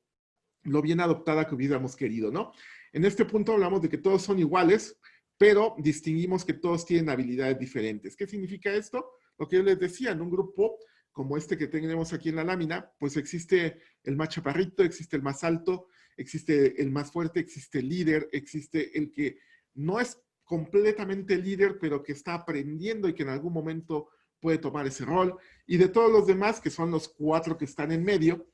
bien adoptada que hubiéramos querido, ¿no? En este punto hablamos de que todos son iguales, pero distinguimos que todos tienen habilidades diferentes. ¿Qué significa esto? Lo que yo les decía, en un grupo como este que tenemos aquí en la lámina, pues existe el más chaparrito, existe el más alto, existe el más fuerte, existe el líder, existe el que no es completamente líder, pero que está aprendiendo y que en algún momento puede tomar ese rol. Y de todos los demás, que son los 4 que están en medio,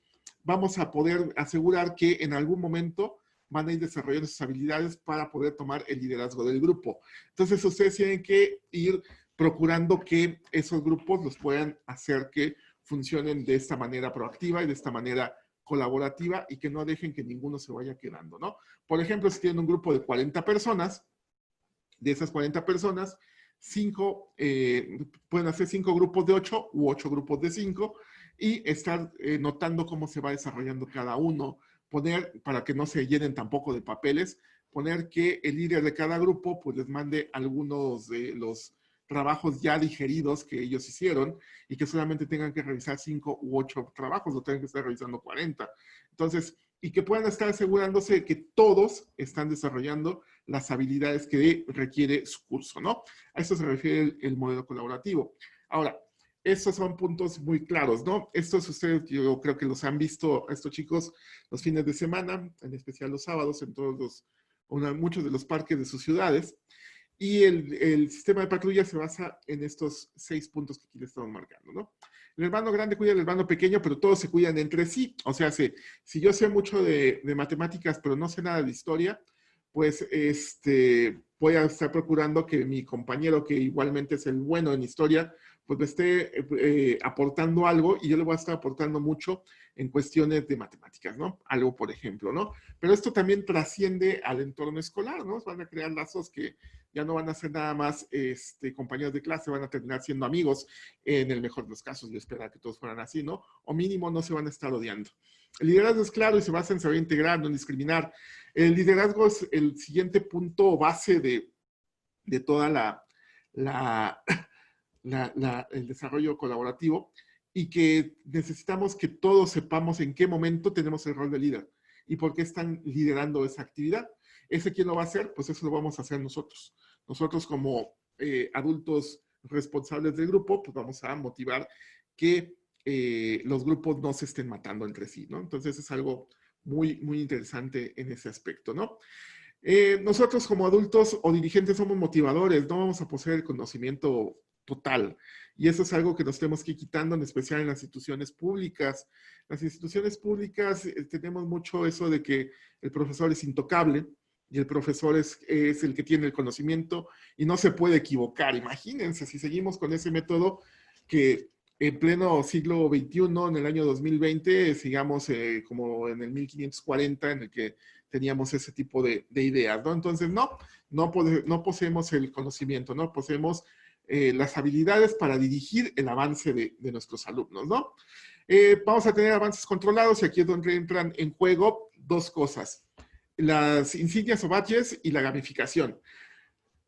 vamos a poder asegurar que en algún momento van a ir desarrollando sus habilidades para poder tomar el liderazgo del grupo. Entonces, ustedes tienen que ir procurando que esos grupos los puedan hacer que funcionen de esta manera proactiva y de esta manera colaborativa y que no dejen que ninguno se vaya quedando, ¿no? Por ejemplo, si tienen un grupo de 40 personas, de esas 40 personas, pueden hacer 5 grupos de 8 u 8 grupos de 5 y estar notando cómo se va desarrollando cada uno, poner, para que no se llenen tampoco de papeles, poner que el líder de cada grupo pues les mande algunos de los trabajos ya digeridos que ellos hicieron y que solamente tengan que revisar 5 u 8 trabajos, o tengan que estar revisando 40. Entonces, y que puedan estar asegurándose de que todos están desarrollando las habilidades que requiere su curso, ¿no? A eso se refiere el modelo colaborativo. Ahora, estos son puntos muy claros, ¿no? Estos ustedes, yo creo que los han visto, estos chicos, los fines de semana, en especial los sábados, en muchos de los parques de sus ciudades. Y el sistema de patrulla se basa en estos 6 puntos que aquí les estamos marcando, ¿no? El hermano grande cuida al hermano pequeño, pero todos se cuidan entre sí. O sea, si yo sé mucho de matemáticas, pero no sé nada de historia, pues voy a estar procurando que mi compañero, que igualmente es el bueno en historia, pues me esté aportando algo y yo le voy a estar aportando mucho en cuestiones de matemáticas, ¿no? Algo, por ejemplo, ¿no? Pero esto también trasciende al entorno escolar, ¿no? Van a crear lazos que ya no van a ser nada más compañeros de clase, van a terminar siendo amigos, en el mejor de los casos, yo esperaba que todos fueran así, ¿no? O mínimo no se van a estar odiando. El liderazgo es claro y se basa en saber integrar, no discriminar. El liderazgo es el siguiente punto base de toda el desarrollo colaborativo y que necesitamos que todos sepamos en qué momento tenemos el rol de líder y por qué están liderando esa actividad. ¿Ese quién lo va a hacer? Pues eso lo vamos a hacer nosotros. Nosotros como adultos responsables del grupo, pues vamos a motivar que los grupos no se estén matando entre sí, ¿no? Entonces es algo muy, muy interesante en ese aspecto, ¿no? Nosotros como adultos o dirigentes somos motivadores, no vamos a poseer el conocimiento total. Y eso es algo que nos tenemos que ir quitando, en especial en las instituciones públicas. Las instituciones públicas tenemos mucho eso de que el profesor es intocable y el profesor es el que tiene el conocimiento y no se puede equivocar. Imagínense si seguimos con ese método que en pleno siglo XXI, en el año 2020, sigamos como en el 1540, en el que teníamos ese tipo de ideas, ¿no? Entonces, no poseemos el conocimiento, no poseemos las habilidades para dirigir el avance de nuestros alumnos, ¿no? Vamos a tener avances controlados y aquí es donde entran en juego 2 cosas. Las insignias o badges y la gamificación.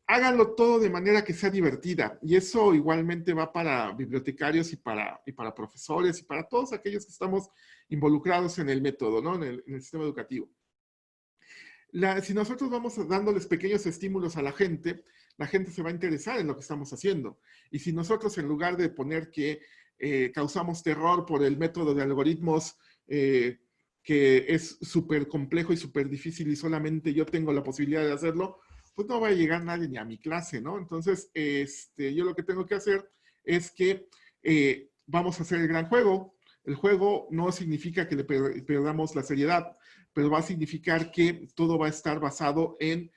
Háganlo todo de manera que sea divertida. Y eso igualmente va para bibliotecarios y para profesores y para todos aquellos que estamos involucrados en el método, ¿no? En el sistema educativo. Si nosotros vamos dándoles pequeños estímulos a la gente, la gente se va a interesar en lo que estamos haciendo. Y si nosotros, en lugar de poner que causamos terror por el método de algoritmos que es súper complejo y súper difícil y solamente yo tengo la posibilidad de hacerlo, pues no va a llegar nadie ni a mi clase, ¿no? Entonces, yo lo que tengo que hacer es que vamos a hacer el gran juego. El juego no significa que le perdamos la seriedad, pero va a significar que todo va a estar basado en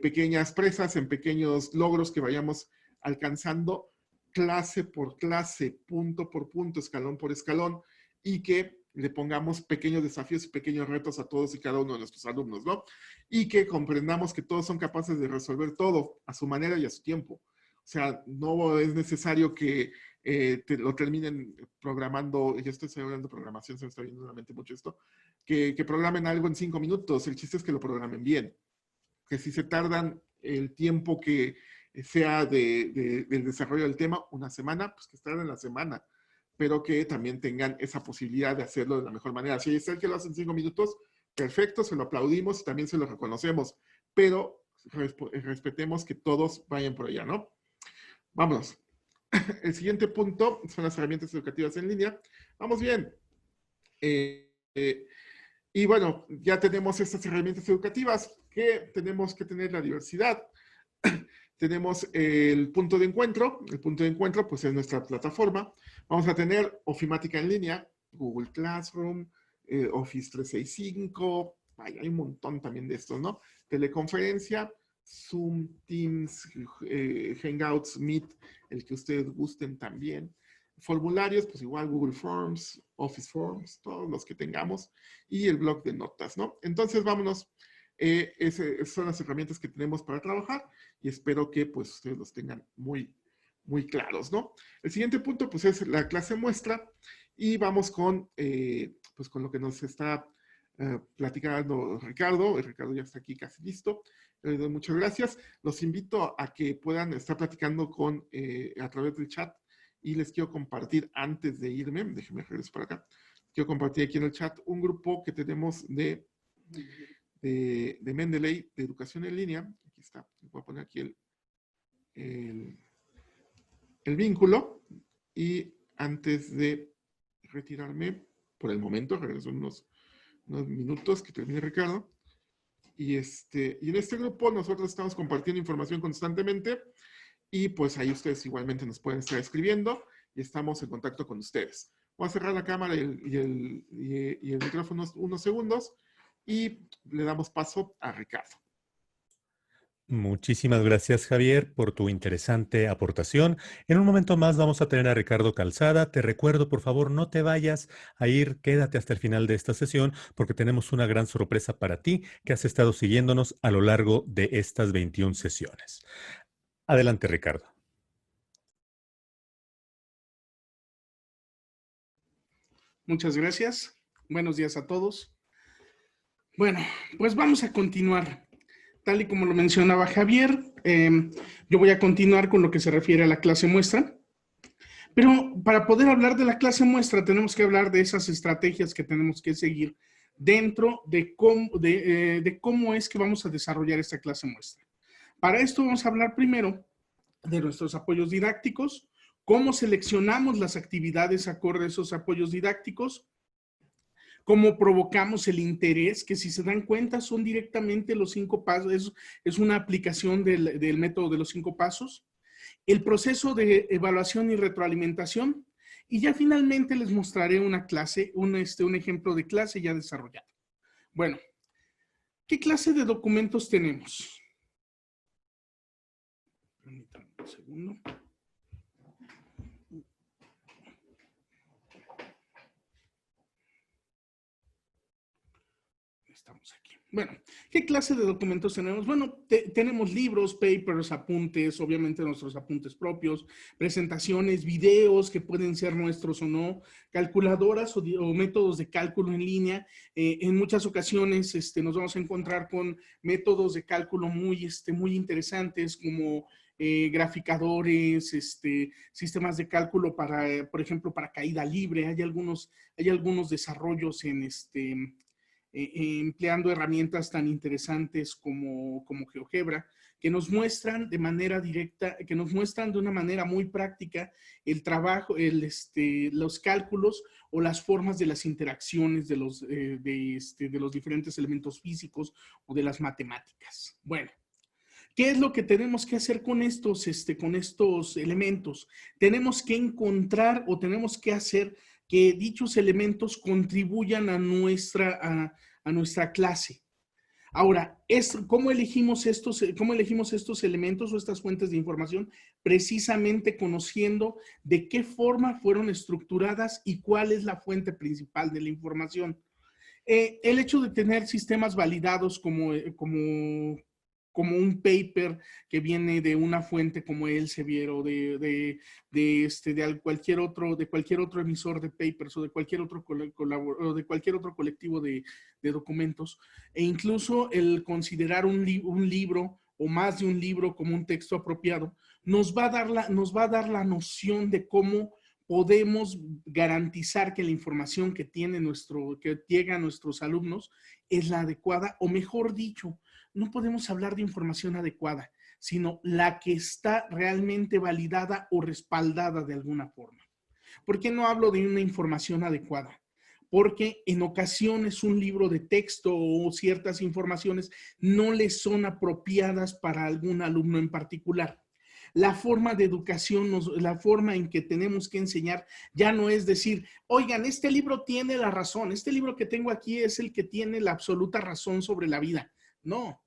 pequeñas presas, en pequeños logros que vayamos alcanzando clase por clase, punto por punto, escalón por escalón, y que le pongamos pequeños desafíos y pequeños retos a todos y cada uno de nuestros alumnos, ¿no? Y que comprendamos que todos son capaces de resolver todo a su manera y a su tiempo. O sea, no es necesario que lo terminen programando, ya estoy hablando de programación, se me está viendo solamente mucho esto, que programen algo en 5 minutos, el chiste es que lo programen bien. Que si se tardan el tiempo que sea del desarrollo del tema, una semana, pues que se tarden la semana, pero que también tengan esa posibilidad de hacerlo de la mejor manera. Si es el que lo hace en 5 minutos, perfecto, se lo aplaudimos y también se lo reconocemos, pero respetemos que todos vayan por allá, ¿no? Vámonos. El siguiente punto son las herramientas educativas en línea. Vamos bien. Y bueno, ya tenemos estas herramientas educativas que tenemos que tener la diversidad. Tenemos el punto de encuentro. El punto de encuentro, pues, es nuestra plataforma. Vamos a tener ofimática en línea, Google Classroom, Office 365. Hay un montón también de estos, ¿no? Teleconferencia, Zoom, Teams, Hangouts, Meet, el que ustedes gusten también. Formularios, pues igual Google Forms, Office Forms, todos los que tengamos. Y el blog de notas, ¿no? Entonces, vámonos. Esas son las herramientas que tenemos para trabajar y espero que pues ustedes los tengan muy, muy claros, ¿no? El siguiente punto pues es la clase muestra y vamos con, pues, con lo que nos está platicando Ricardo. Ricardo ya está aquí casi listo. Le doy muchas gracias. Los invito a que puedan estar platicando a través del chat y les quiero compartir antes de irme, déjenme regresar para acá, quiero compartir aquí en el chat un grupo que tenemos de Mendeley, de educación en línea. Aquí está, voy a poner aquí el vínculo. Y antes de retirarme, por el momento, regreso unos minutos que termine Ricardo. Y en este grupo nosotros estamos compartiendo información constantemente y pues ahí ustedes igualmente nos pueden estar escribiendo y estamos en contacto con ustedes. Voy a cerrar la cámara y el micrófono unos segundos y le damos paso a Ricardo. Muchísimas gracias, Javier, por tu interesante aportación. En un momento más vamos a tener a Ricardo Calzada. Te recuerdo, por favor, no te vayas a ir, quédate hasta el final de esta sesión porque tenemos una gran sorpresa para ti que has estado siguiéndonos a lo largo de estas 21 sesiones. Adelante, Ricardo. Muchas gracias. Buenos días a todos. Bueno, pues vamos a continuar. Tal y como lo mencionaba Javier, yo voy a continuar con lo que se refiere a la clase muestra. Pero para poder hablar de la clase muestra, tenemos que hablar de esas estrategias que tenemos que seguir dentro de cómo es que vamos a desarrollar esta clase muestra. Para esto vamos a hablar primero de nuestros apoyos didácticos, cómo seleccionamos las actividades acorde a esos apoyos didácticos, cómo provocamos el interés, que si se dan cuenta son directamente los 5 pasos, es una aplicación del método de los 5 pasos, el proceso de evaluación y retroalimentación, y ya finalmente les mostraré una clase, un ejemplo de clase ya desarrollado. Bueno, ¿qué clase de documentos tenemos? Permítanme un segundo. Estamos aquí. Bueno, ¿qué clase de documentos tenemos? Bueno, tenemos libros, papers, apuntes, obviamente nuestros apuntes propios, presentaciones, videos que pueden ser nuestros o no, calculadoras o métodos de cálculo en línea. En muchas ocasiones nos vamos a encontrar con métodos de cálculo muy interesantes como graficadores, sistemas de cálculo para, por ejemplo, para caída libre. Hay algunos desarrollos empleando herramientas tan interesantes como GeoGebra, que nos muestran de manera directa, que nos muestran de una manera muy práctica el trabajo, los cálculos o las formas de las interacciones de los diferentes elementos físicos o de las matemáticas. Bueno, ¿qué es lo que tenemos que hacer con estos elementos? Tenemos que encontrar o tenemos que hacer que dichos elementos contribuyan a nuestra clase. Ahora, ¿cómo elegimos estos elementos o estas fuentes de información? Precisamente conociendo de qué forma fueron estructuradas y cuál es la fuente principal de la información. El hecho de tener sistemas validados como un paper que viene de una fuente como Elsevier o de cualquier otro emisor de papers o de cualquier otro colectivo de documentos, e incluso el considerar un libro o más de un libro como un texto apropiado, nos va a dar la noción de cómo podemos garantizar que la información que llega a nuestros alumnos es la adecuada, o mejor dicho, no podemos hablar de información adecuada, sino la que está realmente validada o respaldada de alguna forma. ¿Por qué no hablo de una información adecuada? Porque en ocasiones un libro de texto o ciertas informaciones no les son apropiadas para algún alumno en particular. La forma de educación, la forma en que tenemos que enseñar, ya no es decir, oigan, este libro tiene la razón, este libro que tengo aquí es el que tiene la absoluta razón sobre la vida. No.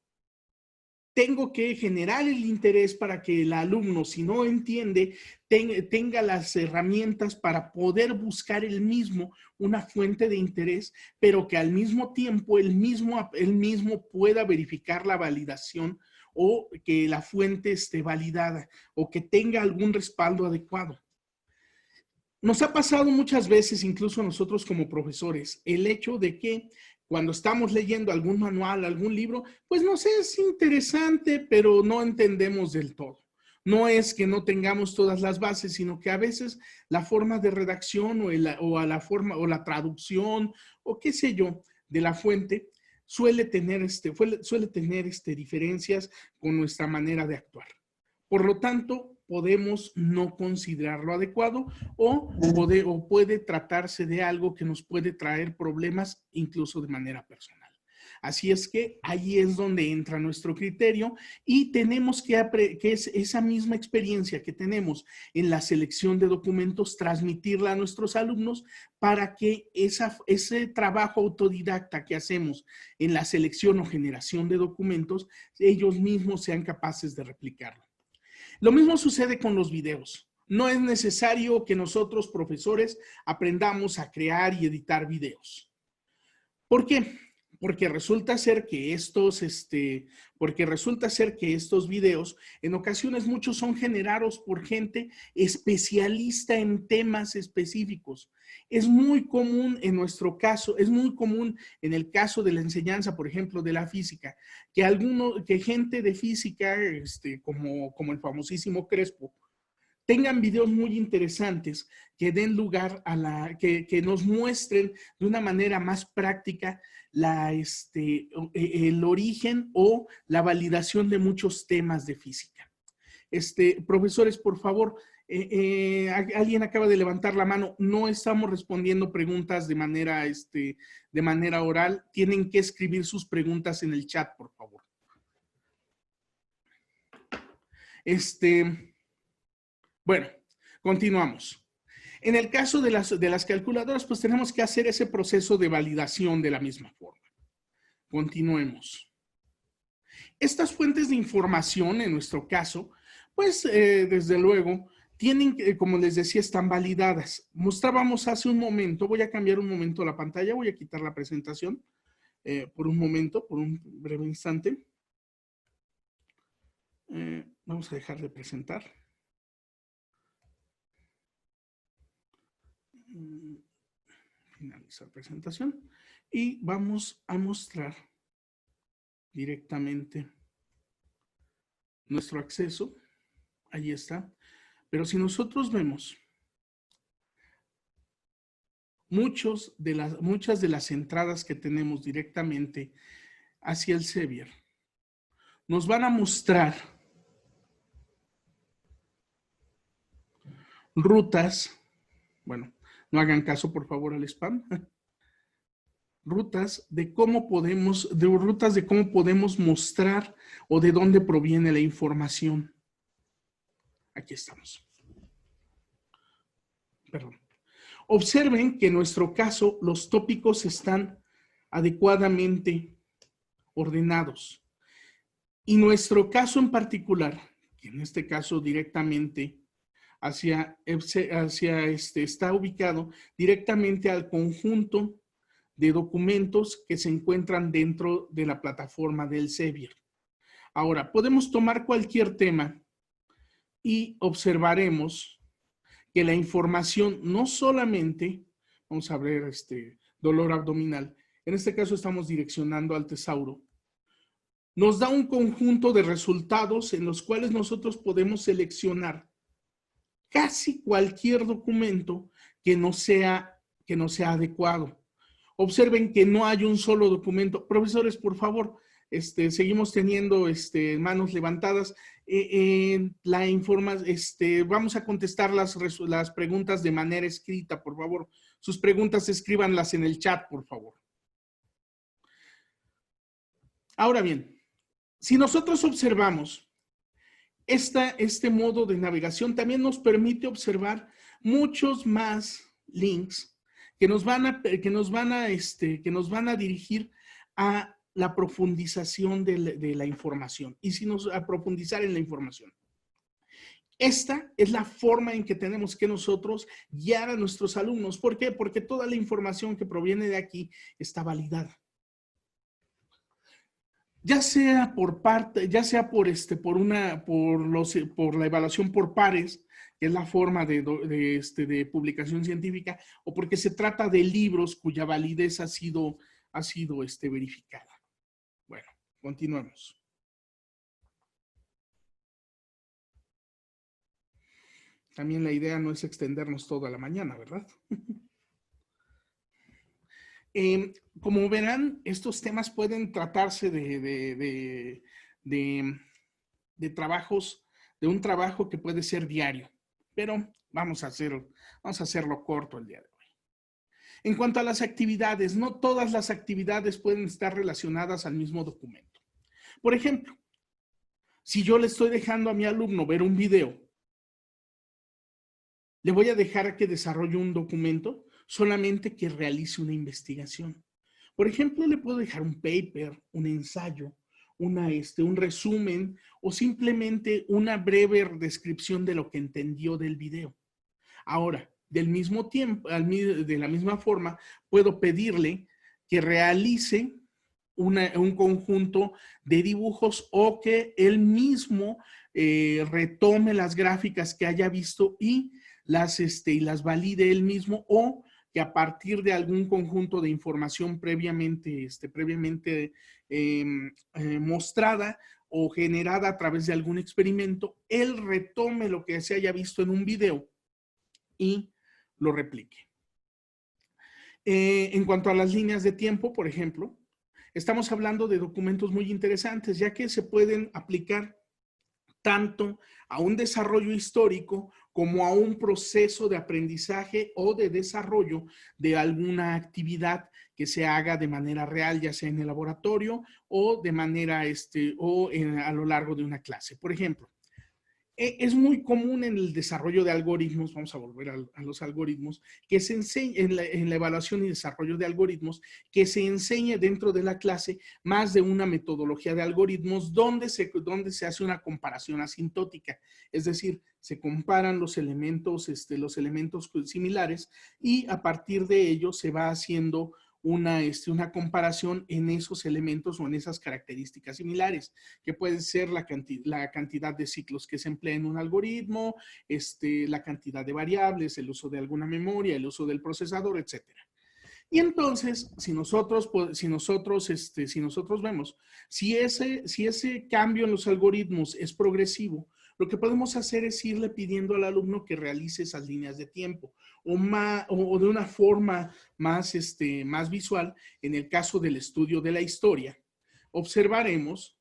Tengo que generar el interés para que el alumno, si no entiende, tenga las herramientas para poder buscar él mismo una fuente de interés, pero que al mismo tiempo él mismo pueda verificar la validación o que la fuente esté validada o que tenga algún respaldo adecuado. Nos ha pasado muchas veces, incluso nosotros como profesores, el hecho de que cuando estamos leyendo algún manual, algún libro, pues nos es interesante, pero no entendemos del todo. No es que no tengamos todas las bases, sino que a veces la forma de redacción o la traducción o qué sé yo de la fuente suele tener diferencias con nuestra manera de actuar. Por lo tanto, podemos no considerarlo adecuado o puede tratarse de algo que nos puede traer problemas incluso de manera personal. Así es que ahí es donde entra nuestro criterio y tenemos que es esa misma experiencia que tenemos en la selección de documentos, transmitirla a nuestros alumnos para que ese trabajo autodidacta que hacemos en la selección o generación de documentos, ellos mismos sean capaces de replicarlo. Lo mismo sucede con los videos. No es necesario que nosotros, profesores, aprendamos a crear y editar videos. ¿Por qué? Porque resulta ser que estos videos, en ocasiones muchos son generados por gente especialista en temas específicos. Es muy común en nuestro caso, es muy común en el caso de la enseñanza, por ejemplo, de la física, que gente de física, como el famosísimo Crespo, tengan videos muy interesantes que den lugar que nos muestren de una manera más práctica el origen o la validación de muchos temas de física. Profesores, por favor, alguien acaba de levantar la mano. No estamos respondiendo preguntas de manera oral. Tienen que escribir sus preguntas en el chat, por favor. Bueno, continuamos. En el caso de las calculadoras, pues tenemos que hacer ese proceso de validación de la misma forma. Continuemos. Estas fuentes de información, en nuestro caso, pues desde luego, como les decía, están validadas. Mostrábamos hace un momento, voy a cambiar un momento la pantalla, voy a quitar la presentación por un momento, por un breve instante. Vamos a dejar de presentar. Finalizar presentación y vamos a mostrar directamente nuestro acceso. Ahí está. Pero si nosotros vemos muchas de las entradas que tenemos directamente hacia el Sevier nos van a mostrar rutas, bueno, no hagan caso por favor al spam, rutas de cómo podemos mostrar o de dónde proviene la información. Aquí estamos. Perdón. Observen que en nuestro caso los tópicos están adecuadamente ordenados. Y nuestro caso en particular, que en este caso directamente está ubicado directamente al conjunto de documentos que se encuentran dentro de la plataforma del Sevier. Ahora, podemos tomar cualquier tema y observaremos que la información no solamente, vamos a ver dolor abdominal, en este caso estamos direccionando al tesauro, nos da un conjunto de resultados en los cuales nosotros podemos seleccionar casi cualquier documento que no sea adecuado. Observen que no hay un solo documento. Profesores, por favor, seguimos teniendo manos levantadas. Vamos a contestar las preguntas de manera escrita, por favor. Sus preguntas escríbanlas en el chat, por favor. Ahora bien, si nosotros observamos este modo de navegación, también nos permite observar muchos más links que nos van a dirigir a la profundización de la información a profundizar en la información. Esta es la forma en que tenemos que nosotros guiar a nuestros alumnos. ¿Por qué? Porque toda la información que proviene de aquí está validada. Ya sea por la evaluación por pares, que es la forma de publicación científica, o porque se trata de libros cuya validez ha sido verificada. Bueno, continuemos. También la idea no es extendernos toda la mañana, ¿verdad? Como verán, estos temas pueden tratarse de trabajos, de un trabajo que puede ser diario, pero vamos a hacerlo corto el día de hoy. En cuanto a las actividades, no todas las actividades pueden estar relacionadas al mismo documento. Por ejemplo, si yo le estoy dejando a mi alumno ver un video, le voy a dejar que desarrolle un documento solamente que realice una investigación. Por ejemplo, le puedo dejar un paper, un ensayo, un resumen o simplemente una breve descripción de lo que entendió del video. Ahora, del mismo tiempo, de la misma forma, puedo pedirle que realice un conjunto de dibujos o que él mismo retome las gráficas que haya visto y las valide él mismo, o que a partir de algún conjunto de información previamente mostrada o generada a través de algún experimento, él retome lo que se haya visto en un video y lo replique. En cuanto a las líneas de tiempo, por ejemplo, estamos hablando de documentos muy interesantes, ya que se pueden aplicar tanto a un desarrollo histórico como a un proceso de aprendizaje o de desarrollo de alguna actividad que se haga de manera real, ya sea en el laboratorio o de manera a lo largo de una clase. Por ejemplo, es muy común en el desarrollo de algoritmos, vamos a volver a los algoritmos, que se enseñe en la evaluación y desarrollo de algoritmos, que se enseñe dentro de la clase más de una metodología de algoritmos donde se hace una comparación asintótica. Es decir, se comparan los elementos similares y a partir de ello se va haciendo una comparación en esos elementos o en esas características similares, que puede ser la cantidad de ciclos que se emplea en un algoritmo, la cantidad de variables, el uso de alguna memoria, el uso del procesador, etc. Y entonces, si nosotros vemos, si ese cambio en los algoritmos es progresivo, lo que podemos hacer es irle pidiendo al alumno que realice esas líneas de tiempo o de una forma más, más visual. En el caso del estudio de la historia, observaremos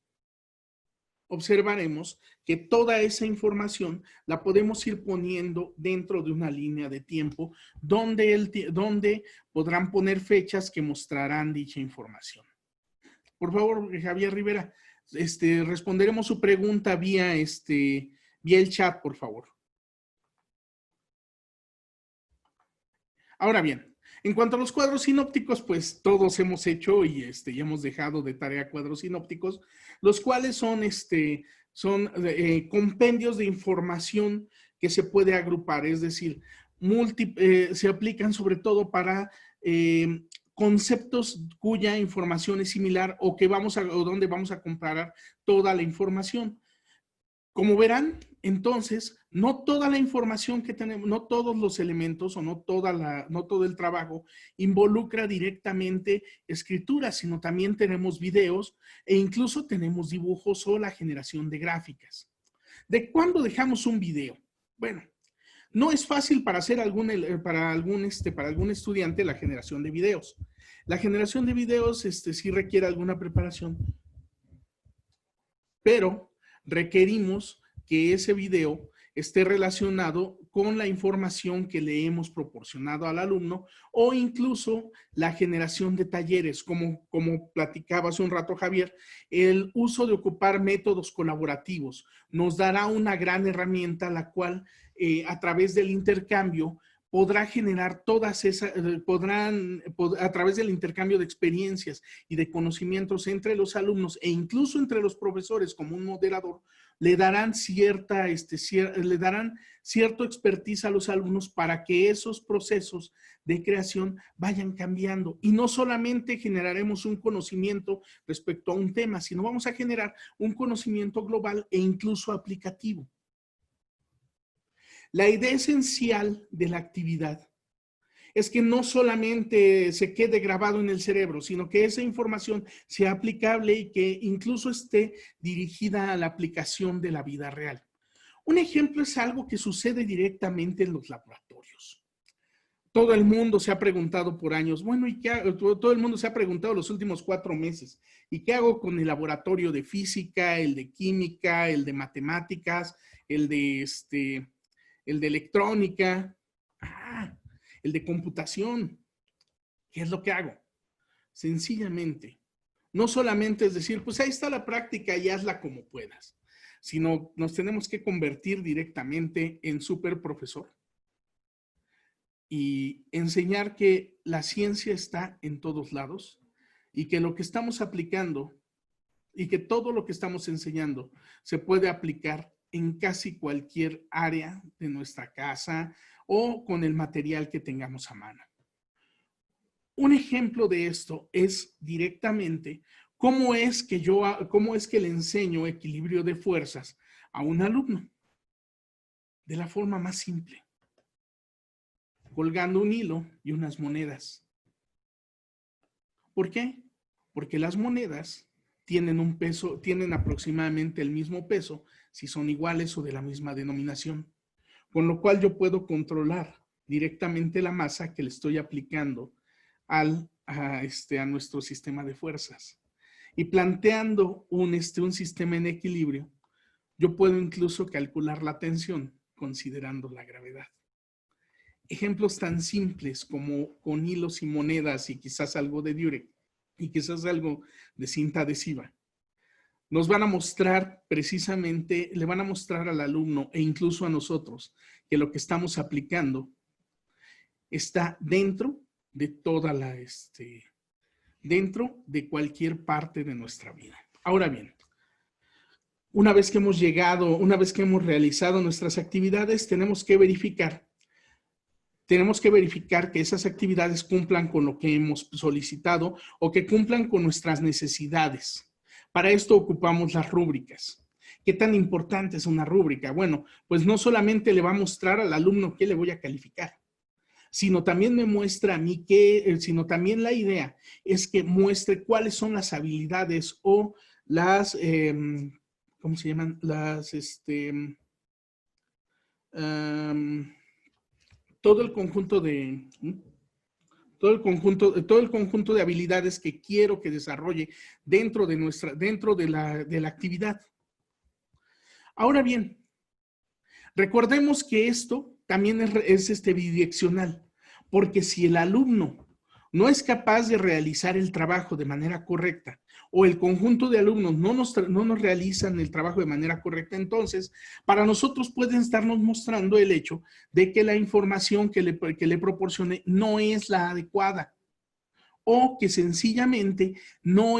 que toda esa información la podemos ir poniendo dentro de una línea de tiempo donde podrán poner fechas que mostrarán dicha información. Por favor, Javier Rivera, responderemos su pregunta vía el chat, por favor. Ahora bien, en cuanto a los cuadros sinópticos, pues todos hemos hecho y hemos dejado de tarea cuadros sinópticos, los cuales son, compendios de información que se puede agrupar, es decir, se aplican sobre todo para conceptos cuya información es similar o donde vamos a comparar toda la información. Como verán, entonces, no toda la información que tenemos, no todos los elementos o no todo el trabajo involucra directamente escritura, sino también tenemos videos e incluso tenemos dibujos o la generación de gráficas. ¿De cuándo dejamos un video? Bueno, no es fácil para algún estudiante la generación de videos. La generación de videos sí requiere alguna preparación, pero requerimos que ese video esté relacionado con la información que le hemos proporcionado al alumno o incluso la generación de talleres, como platicaba hace un rato Javier, el uso de ocupar métodos colaborativos nos dará una gran herramienta, la cual a través del intercambio podrá generar a través del intercambio de experiencias y de conocimientos entre los alumnos e incluso entre los profesores como un moderador, le darán cierto expertise a los alumnos para que esos procesos de creación vayan cambiando. Y no solamente generaremos un conocimiento respecto a un tema, sino vamos a generar un conocimiento global e incluso aplicativo. La idea esencial de la actividad es que no solamente se quede grabado en el cerebro, sino que esa información sea aplicable y que incluso esté dirigida a la aplicación de la vida real. Un ejemplo es algo que sucede directamente en los laboratorios. Todo el mundo se ha preguntado por años, bueno, ¿y qué hago? Todo el mundo se ha preguntado los últimos 4 meses, ¿y qué hago con el laboratorio de física, el de química, el de matemáticas, el de electrónica? El de computación. ¿Qué es lo que hago? Sencillamente, no solamente es decir, pues ahí está la práctica y hazla como puedas, sino nos tenemos que convertir directamente en súper profesor y enseñar que la ciencia está en todos lados y que lo que estamos aplicando y que todo lo que estamos enseñando se puede aplicar en casi cualquier área de nuestra casa o con el material que tengamos a mano. Un ejemplo de esto es directamente cómo es que le enseño equilibrio de fuerzas a un alumno. De la forma más simple. Colgando un hilo y unas monedas. ¿Por qué? Porque las monedas tienen un peso, tienen aproximadamente el mismo peso si son iguales o de la misma denominación. Con lo cual yo puedo controlar directamente la masa que le estoy aplicando a nuestro sistema de fuerzas. Y planteando un sistema en equilibrio, yo puedo incluso calcular la tensión considerando la gravedad. Ejemplos tan simples como con hilos y monedas y quizás algo de diurex y quizás algo de cinta adhesiva. Nos van a mostrar precisamente, le van a mostrar al alumno e incluso a nosotros que lo que estamos aplicando está dentro de dentro de cualquier parte de nuestra vida. Ahora bien, una vez que hemos realizado nuestras actividades, tenemos que verificar que esas actividades cumplan con lo que hemos solicitado o que cumplan con nuestras necesidades. Para esto ocupamos las rúbricas. ¿Qué tan importante es una rúbrica? Bueno, pues no solamente le va a mostrar al alumno qué le voy a calificar, sino también me muestra a mí sino también la idea es que muestre cuáles son las habilidades o las, ¿cómo se llaman? todo el conjunto de habilidades que quiero que desarrolle dentro de la actividad. Ahora bien, recordemos que esto también es bidireccional, porque si el alumno no es capaz de realizar el trabajo de manera correcta o el conjunto de alumnos no nos realizan el trabajo de manera correcta, entonces para nosotros pueden estarnos mostrando el hecho de que la información que le proporcione no es la adecuada o que sencillamente yo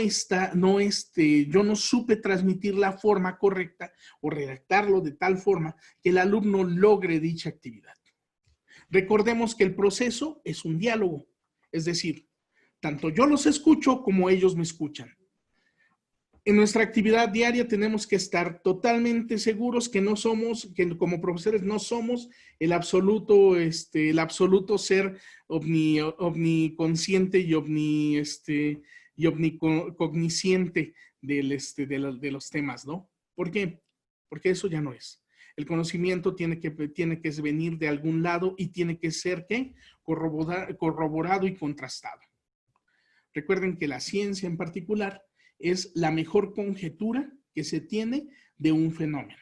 no supe transmitir la forma correcta o redactarlo de tal forma que el alumno logre dicha actividad. Recordemos que el proceso es un diálogo, es decir, tanto yo los escucho como ellos me escuchan. En nuestra actividad diaria tenemos que estar totalmente seguros que como profesores no somos el absoluto ser omniconsciente y omnicognosciente de los temas, ¿no? ¿Por qué? Porque eso ya no es. El conocimiento tiene que venir de algún lado y tiene que ser, ¿qué? Corroborado y contrastado. Recuerden que la ciencia en particular es la mejor conjetura que se tiene de un fenómeno.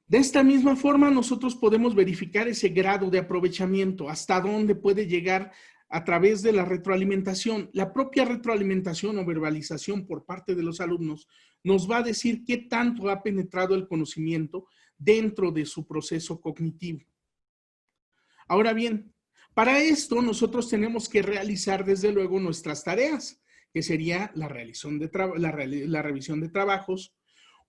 De esta misma forma, nosotros podemos verificar ese grado de aprovechamiento, hasta dónde puede llegar a través de la retroalimentación. La propia retroalimentación o verbalización por parte de los alumnos nos va a decir qué tanto ha penetrado el conocimiento dentro de su proceso cognitivo. Ahora bien, para esto nosotros tenemos que realizar desde luego nuestras tareas, que sería la revisión de trabajos,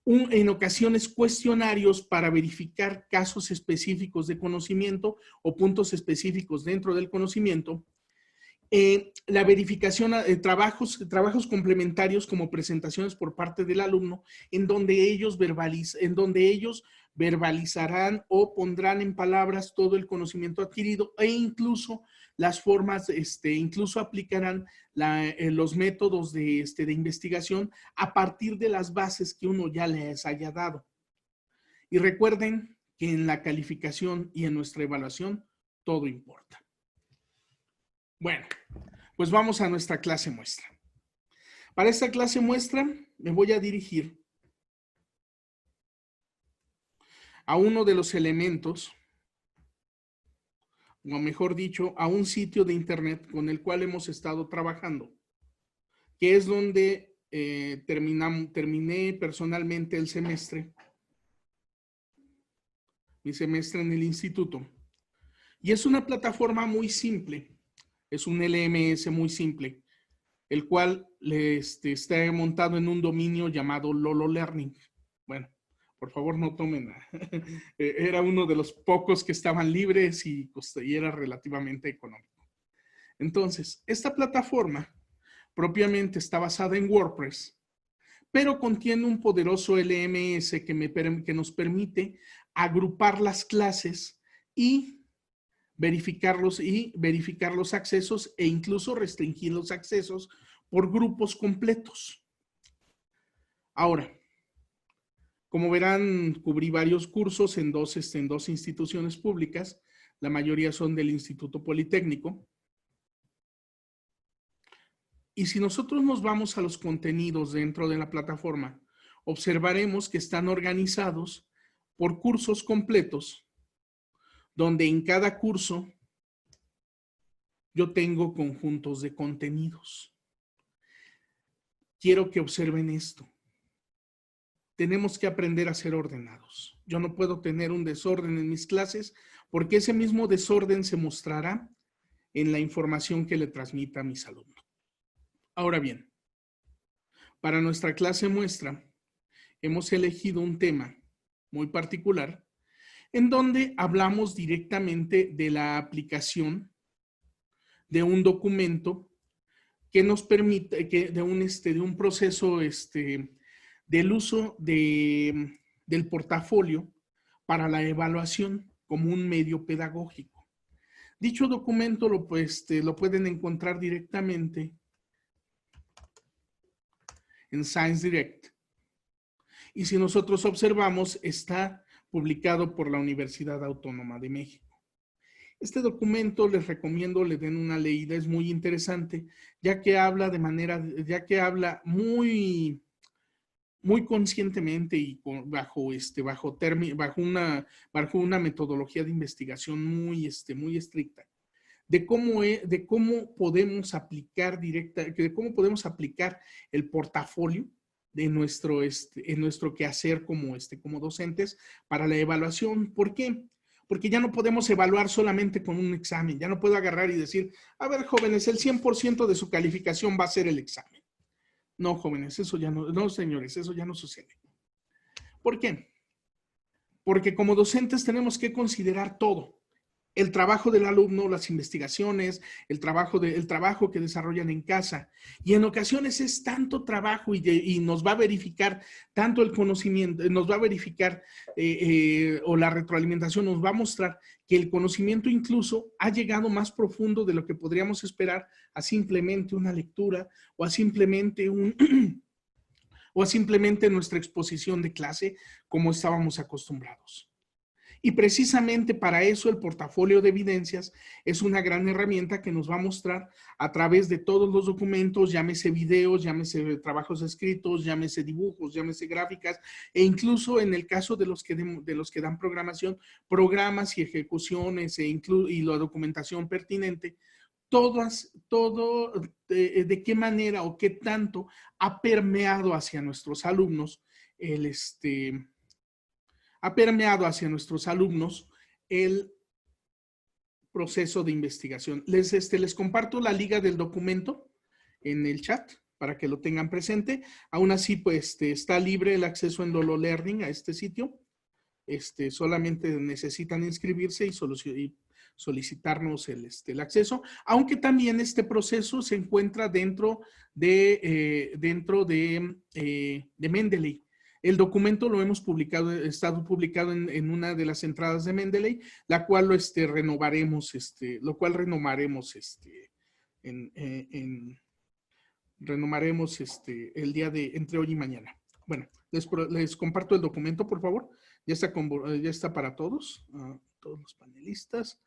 en ocasiones cuestionarios para verificar casos específicos de conocimiento o puntos específicos dentro del conocimiento, la verificación de trabajos complementarios como presentaciones por parte del alumno, en donde ellos verbalizarán o pondrán en palabras todo el conocimiento adquirido e incluso las formas, incluso aplicarán los métodos de investigación a partir de las bases que uno ya les haya dado. Y recuerden que en la calificación y en nuestra evaluación todo importa. Bueno, pues vamos a nuestra clase muestra. Para esta clase muestra me voy a dirigir a uno de los elementos, o mejor dicho, a un sitio de internet con el cual hemos estado trabajando, que es donde terminé personalmente el semestre, mi semestre en el instituto. Y es una plataforma muy simple, es un LMS muy simple, el cual está montado en un dominio llamado Lolo Learning. Bueno, por favor no tomen nada. Era uno de los pocos que estaban libres y era relativamente económico. Entonces, esta plataforma propiamente está basada en WordPress, pero contiene un poderoso LMS que nos permite agrupar las clases y verificar los accesos e incluso restringir los accesos por grupos completos. Ahora, como verán, cubrí varios cursos en dos instituciones públicas. La mayoría son del Instituto Politécnico. Y si nosotros nos vamos a los contenidos dentro de la plataforma, observaremos que están organizados por cursos completos, donde en cada curso yo tengo conjuntos de contenidos. Quiero que observen esto. Tenemos que aprender a ser ordenados. Yo no puedo tener un desorden en mis clases porque ese mismo desorden se mostrará en la información que le transmita a mis alumnos. Ahora bien, para nuestra clase muestra hemos elegido un tema muy particular en donde hablamos directamente de la aplicación de un documento que nos permite, de un proceso del uso del portafolio para la evaluación como un medio pedagógico. Dicho documento lo pueden encontrar directamente en ScienceDirect. Y si nosotros observamos, está publicado por la Universidad Autónoma de México. Este documento les recomiendo le den una leída, es muy interesante, ya que habla muy conscientemente y bajo una metodología de investigación muy estricta de cómo podemos aplicar el portafolio en nuestro quehacer como docentes para la evaluación. ¿Por qué? Porque ya no podemos evaluar solamente con un examen. Ya no puedo agarrar y decir, a ver, jóvenes, el 100% de su calificación va a ser el examen. No, jóvenes, no, señores, eso ya no sucede. ¿Por qué? Porque como docentes tenemos que considerar todo. El trabajo del alumno, las investigaciones, el trabajo que desarrollan en casa. Y en ocasiones es tanto trabajo y nos va a verificar tanto el conocimiento, nos va a verificar o la retroalimentación nos va a mostrar que el conocimiento incluso ha llegado más profundo de lo que podríamos esperar a simplemente una lectura o a simplemente nuestra exposición de clase como estábamos acostumbrados. Y precisamente para eso el portafolio de evidencias es una gran herramienta que nos va a mostrar a través de todos los documentos, llámese videos, llámese trabajos escritos, llámese dibujos, llámese gráficas, e incluso en el caso de los que dan programación, programas y ejecuciones y la documentación pertinente, de qué manera o qué tanto ha permeado hacia nuestros alumnos el proceso de investigación. Les comparto la liga del documento en el chat para que lo tengan presente. Aún así, pues está libre el acceso en Lolo Learning a este sitio. Solamente necesitan inscribirse y solicitarnos el acceso, aunque también este proceso se encuentra dentro de Mendeley. El documento lo hemos estado publicado en una de las entradas de Mendeley, la cual renovaremos el día entre hoy y mañana. Bueno, les comparto el documento, por favor. Ya está para todos los panelistas.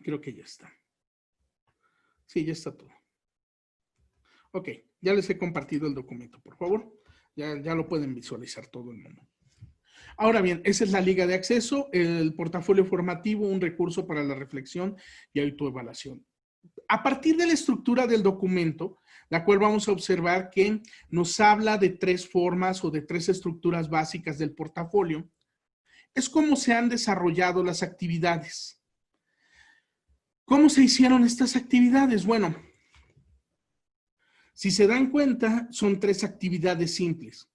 Creo que ya está. Sí, ya está todo. Ok, ya les he compartido el documento, por favor. Ya lo pueden visualizar todo el mundo. Ahora bien, esa es la liga de acceso, el portafolio formativo, un recurso para la reflexión y autoevaluación. A partir de la estructura del documento, la cual vamos a observar que nos habla de 3 formas o de 3 estructuras básicas del portafolio, es cómo se han desarrollado las actividades. ¿Cómo se hicieron estas actividades? Bueno, si se dan cuenta, son 3 actividades simples.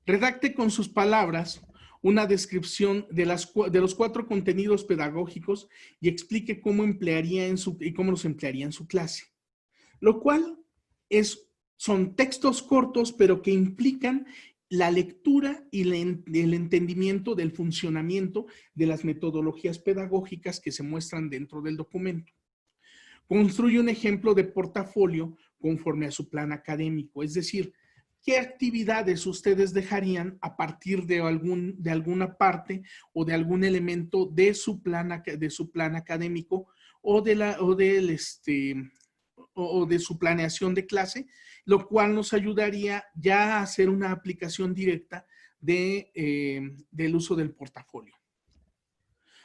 Redacte con sus palabras una descripción de los 4 contenidos pedagógicos y explique cómo los emplearía en su clase. Lo cual son textos cortos, pero que implican la lectura y el entendimiento del funcionamiento de las metodologías pedagógicas que se muestran dentro del documento. Construye un ejemplo de portafolio conforme a su plan académico, es decir, ¿qué actividades ustedes dejarían a partir de alguna parte o de algún elemento de su plan académico o de su planeación de clase, lo cual nos ayudaría ya a hacer una aplicación directa del uso del portafolio?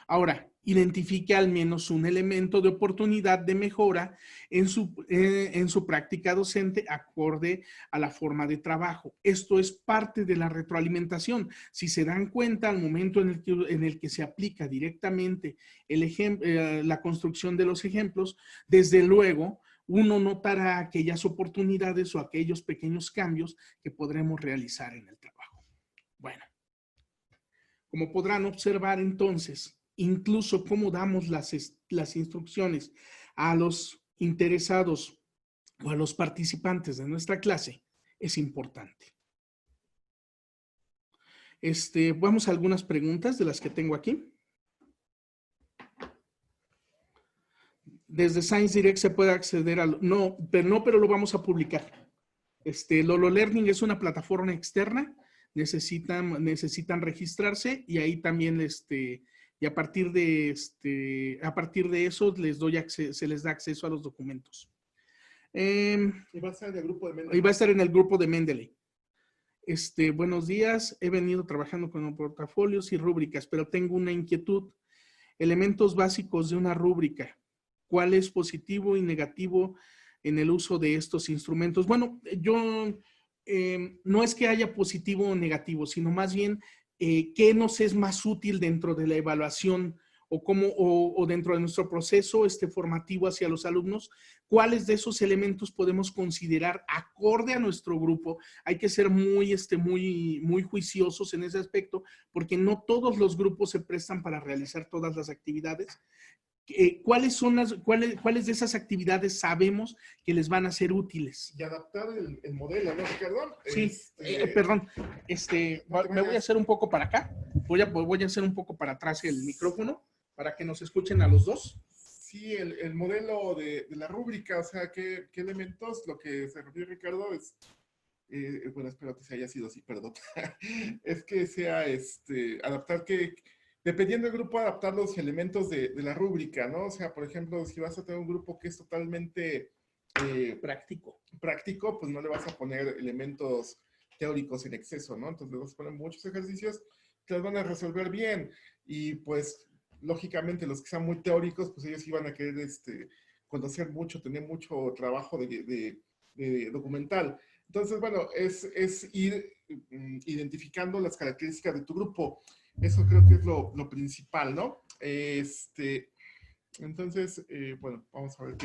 Ahora, identifique al menos un elemento de oportunidad de mejora en su práctica docente acorde a la forma de trabajo. Esto es parte de la retroalimentación. Si se dan cuenta, al momento en el que se aplica directamente la construcción de los ejemplos, desde luego, uno notará aquellas oportunidades o aquellos pequeños cambios que podremos realizar en el trabajo. Bueno, como podrán observar entonces, incluso cómo damos las instrucciones a los interesados o a los participantes de nuestra clase es importante. Vamos a algunas preguntas de las que tengo aquí. Desde Science Direct se puede acceder al... No, pero lo vamos a publicar. Lolo Learning es una plataforma externa, necesitan registrarse y ahí también, y a partir de eso se les da acceso a los documentos. Y va a estar en el grupo de Mendeley. Y va a estar en el grupo de Mendeley. Buenos días, he venido trabajando con portafolios y rúbricas, pero tengo una inquietud. Elementos básicos de una rúbrica. ¿Cuál es positivo y negativo en el uso de estos instrumentos? Bueno, no es que haya positivo o negativo, sino más bien qué nos es más útil dentro de la evaluación o dentro de nuestro proceso formativo hacia los alumnos, cuáles de esos elementos podemos considerar acorde a nuestro grupo. Hay que ser muy juiciosos en ese aspecto, porque no todos los grupos se prestan para realizar todas las actividades. ¿Cuáles de esas actividades sabemos que les van a ser útiles? Y adaptar el modelo, ¿no, Ricardo? Sí, perdón. Me voy a hacer un poco para acá. Voy a hacer un poco para atrás el micrófono para que nos escuchen a los dos. Sí, el modelo de la rúbrica, o sea, ¿qué elementos? Lo que se refiere Ricardo es, bueno, espero que se haya sido así, perdón. Es que sea adaptar dependiendo del grupo, adaptar los elementos de la rúbrica, ¿no? O sea, por ejemplo, si vas a tener un grupo que es totalmente práctico, pues no le vas a poner elementos teóricos en exceso, ¿no? Entonces le vas a poner muchos ejercicios que los van a resolver bien. Y pues, lógicamente, los que sean muy teóricos, pues ellos iban a querer conocer mucho, tener mucho trabajo de documental. Entonces, bueno, es ir identificando las características de tu grupo. Eso creo que es lo principal, ¿no? Entonces, bueno, vamos a ver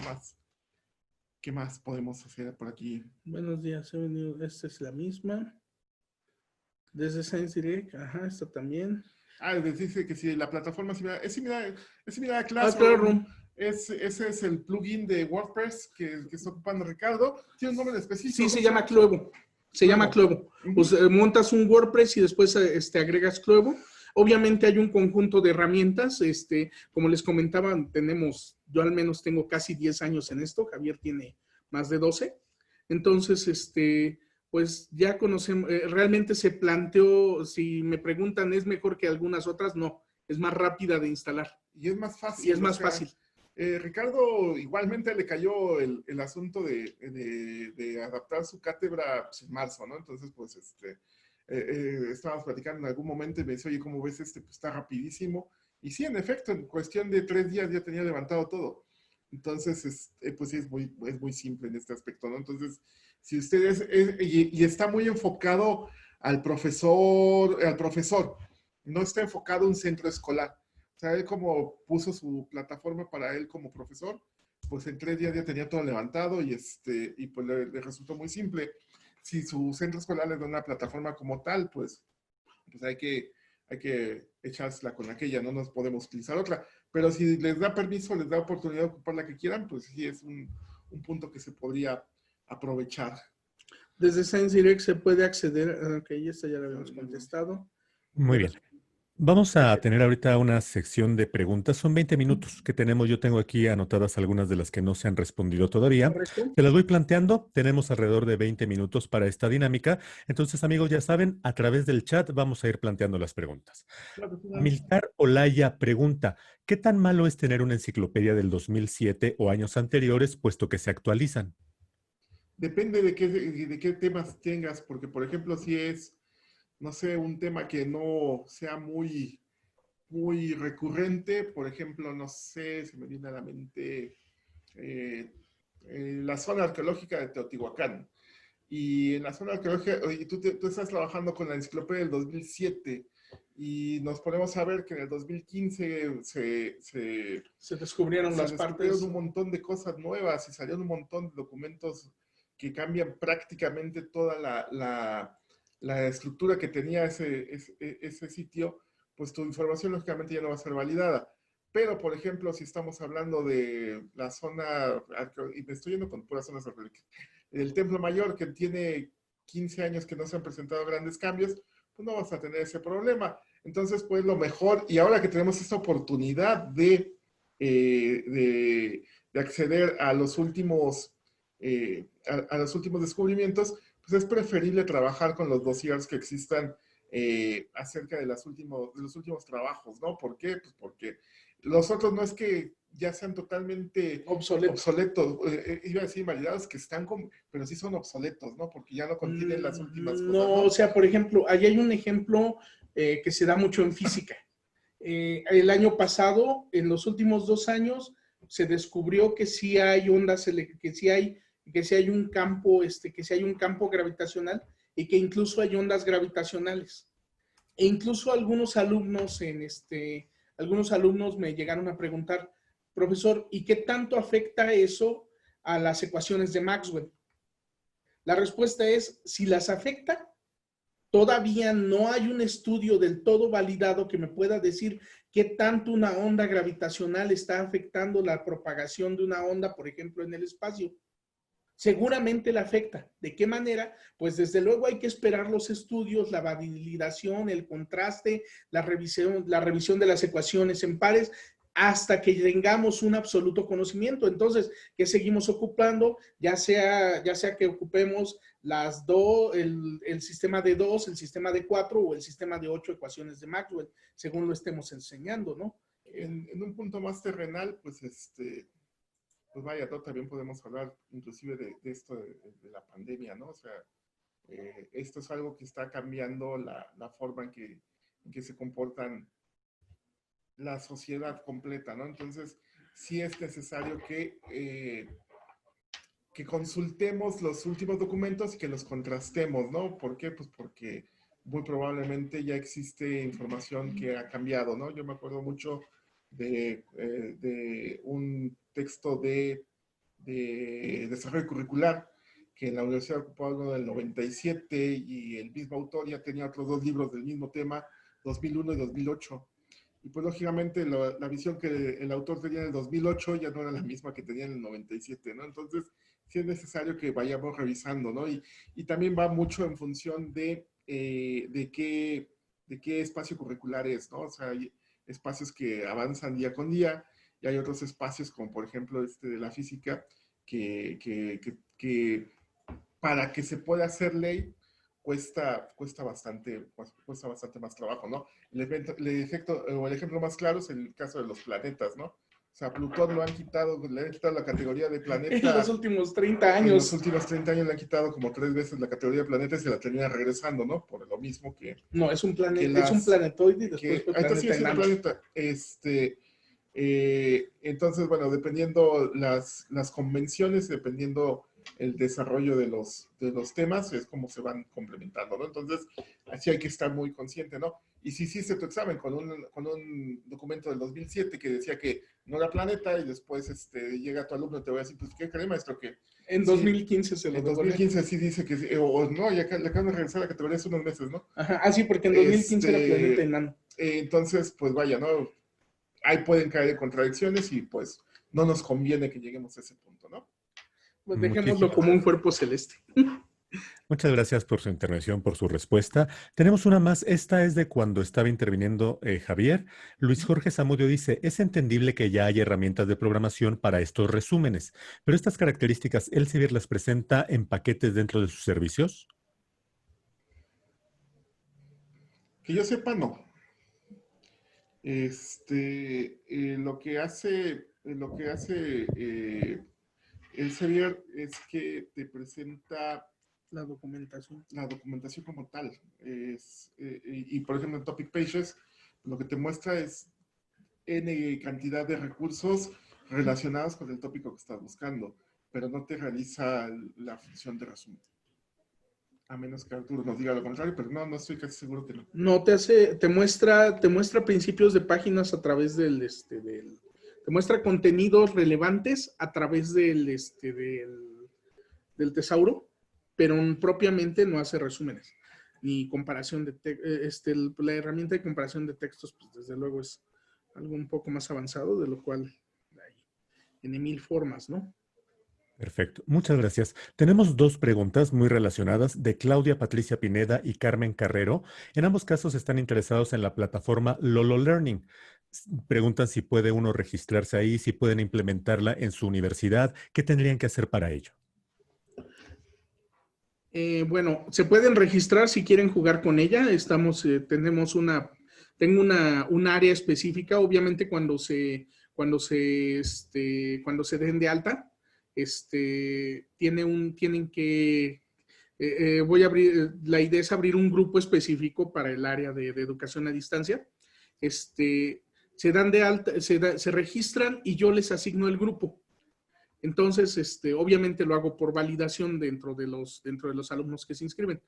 qué más podemos hacer por aquí. Buenos días, he venido, esta es la misma. Desde Science Direct, ajá, esta también. Dice que si la plataforma es similar a Classroom. Ese es el plugin de WordPress que está ocupando Ricardo. Tiene un nombre específico. Sí, se llama Cloevo. Llama Cloevo. Pues montas un WordPress y después agregas Cloevo. Obviamente hay un conjunto de herramientas. Como les comentaba, yo al menos tengo casi 10 años en esto. Javier tiene más de 12. Entonces, pues ya conocemos, realmente se planteó, si me preguntan, ¿es mejor que algunas otras? No, es más rápida de instalar. Y es más fácil. Fácil. Ricardo igualmente le cayó el asunto de adaptar su cátedra pues, en marzo, ¿no? Entonces, pues, estábamos platicando en algún momento y me dice, oye, ¿cómo ves pues está rapidísimo? Y sí, en efecto, en cuestión de 3 días ya tenía levantado todo. Entonces, pues sí, es muy simple en este aspecto, ¿no? Entonces, si ustedes, y está muy enfocado al profesor, no está enfocado a un centro escolar. O sea, él como puso su plataforma para él como profesor, pues en 3 días ya tenía todo levantado y pues le resultó muy simple. Si su centro escolar le da una plataforma como tal, pues hay que echársela con aquella, no nos podemos utilizar otra. Pero si les da permiso, les da oportunidad de ocupar la que quieran, pues sí es un punto que se podría aprovechar. Desde Science Direct se puede acceder, ok, esta ya la habíamos contestado. Muy bien. Vamos a tener ahorita una sección de preguntas. Son 20 minutos que tenemos. Yo tengo aquí anotadas algunas de las que no se han respondido todavía. ¿Correcto? Te las voy planteando. Tenemos alrededor de 20 minutos para esta dinámica. Entonces, amigos, ya saben, a través del chat vamos a ir planteando las preguntas. Milcar Olaya pregunta, ¿qué tan malo es tener una enciclopedia del 2007 o años anteriores, puesto que se actualizan? Depende de qué temas tengas, porque, por ejemplo, si es, no sé, un tema que no sea muy recurrente, por ejemplo, no sé, se me viene a la mente la zona arqueológica de Teotihuacán. Y en la zona arqueológica, y tú estás trabajando con la enciclopedia del 2007 y nos ponemos a ver que en el 2015 se descubrieron las partes. Un montón de cosas nuevas y salieron un montón de documentos que cambian prácticamente toda la estructura que tenía ese sitio, pues tu información lógicamente ya no va a ser validada. Pero, por ejemplo, si estamos hablando de la zona, y me estoy yendo con puras zonas arqueológicas, el Templo Mayor, que tiene 15 años que no se han presentado grandes cambios, pues no vas a tener ese problema. Entonces, pues lo mejor, y ahora que tenemos esta oportunidad de acceder a los últimos descubrimientos, pues es preferible trabajar con los dossiers que existan acerca de los últimos trabajos, ¿no? ¿Por qué? Pues porque los otros no es que ya sean totalmente obsoletos, iba a decir invalidados, que están pero sí son obsoletos, ¿no? Porque ya no contienen las últimas cosas, no, ¿no? o sea, por ejemplo, ahí hay un ejemplo que se da mucho en física. El año pasado, en los últimos 2 años, se descubrió que sí hay ondas, que sí hay un campo, que sí hay un campo gravitacional y que incluso hay ondas gravitacionales. E incluso algunos alumnos me llegaron a preguntar, profesor, ¿y qué tanto afecta eso a las ecuaciones de Maxwell? La respuesta es, si las afecta, todavía no hay un estudio del todo validado que me pueda decir qué tanto una onda gravitacional está afectando la propagación de una onda, por ejemplo, en el espacio. Seguramente la afecta. ¿De qué manera? Pues desde luego hay que esperar los estudios, la validación, el contraste, la revisión de las ecuaciones en pares, hasta que tengamos un absoluto conocimiento. Entonces, ¿qué seguimos ocupando? Ya sea que ocupemos el sistema de 2, el sistema de 4 o el sistema de 8 ecuaciones de Maxwell, según lo estemos enseñando, ¿no? En un punto más terrenal, pues pues vaya, ¿no? También podemos hablar inclusive de esto de la pandemia, ¿no? O sea, esto es algo que está cambiando la forma en que se comportan la sociedad completa, ¿no? Entonces, sí es necesario que consultemos los últimos documentos y que los contrastemos, ¿no? ¿Por qué? Pues porque muy probablemente ya existe información que ha cambiado, ¿no? Yo me acuerdo mucho de un texto de desarrollo curricular que en la universidad ocupaba uno del 97 y el mismo autor ya tenía otros 2 libros del mismo tema, 2001 y 2008. Y pues lógicamente la visión que el autor tenía en el 2008 ya no era la misma que tenía en el 97, ¿no? Entonces sí es necesario que vayamos revisando, ¿no? Y también va mucho en función de qué espacio curricular es, ¿no? O sea, hay espacios que avanzan día con día y hay otros espacios como por ejemplo de la física que para que se pueda hacer ley cuesta bastante más trabajo, ¿no? El ejemplo más claro es el caso de los planetas, ¿no? O sea, Plutón le han quitado la categoría de planeta. En los últimos 30 años. En los últimos 30 años le han quitado como 3 veces la categoría de planeta y se la termina regresando, ¿no? Por lo mismo que... No, es un planeta, es un planetoide y después fue planeta sigue siendo planeta. Entonces, bueno, dependiendo las convenciones, dependiendo el desarrollo de los temas, es como se van complementando, ¿no? Entonces, así hay que estar muy consciente, ¿no? Y si hiciste tu examen con un documento del 2007 que decía que no era planeta y después llega tu alumno y te voy a decir, pues, ¿qué cree, maestro? Que en 2015 se lo En 2015 sí dice que, o no, ya le acaban de regresar a la categoría hace unos meses, ¿no? Ajá, sí, porque en 2015 era planeta enano. Entonces, pues vaya, ¿no? Ahí pueden caer contradicciones y pues no nos conviene que lleguemos a ese punto, ¿no? Pues dejémoslo como un cuerpo celeste. Muchas gracias por su intervención, por su respuesta. Tenemos una más. Esta es de cuando estaba interviniendo Javier. Luis Jorge Zamudio dice, es entendible que ya hay herramientas de programación para estos resúmenes, pero estas características, ¿Elsevier las presenta en paquetes dentro de sus servicios? Que yo sepa, no. Lo que hace Elsevier es que te presenta la documentación como tal. Y por ejemplo, en Topic Pages, lo que te muestra es N cantidad de recursos relacionados con el tópico que estás buscando, pero no te realiza la función de resumen. A menos que Arturo nos diga lo contrario, pero no estoy casi seguro que no. No, te muestra principios de páginas a través te muestra contenidos relevantes a través del tesauro, pero propiamente no hace resúmenes ni comparación de la herramienta de comparación de textos, pues desde luego es algo un poco más avanzado, de lo cual tiene 1000 formas, ¿no? Perfecto, muchas gracias. Tenemos 2 preguntas muy relacionadas de Claudia Patricia Pineda y Carmen Carrero. En ambos casos están interesados en la plataforma Lolo Learning. Preguntan si puede uno registrarse ahí, si pueden implementarla en su universidad, qué tendrían que hacer para ello. Bueno, se pueden registrar si quieren jugar con ella. Tengo un área específica, obviamente cuando se den de alta, tienen que, voy a abrir, la idea es abrir un grupo específico para el área de educación a distancia. Se dan de alta, se registran y yo les asigno el grupo. Entonces, obviamente lo hago por validación dentro de los alumnos que se inscriben.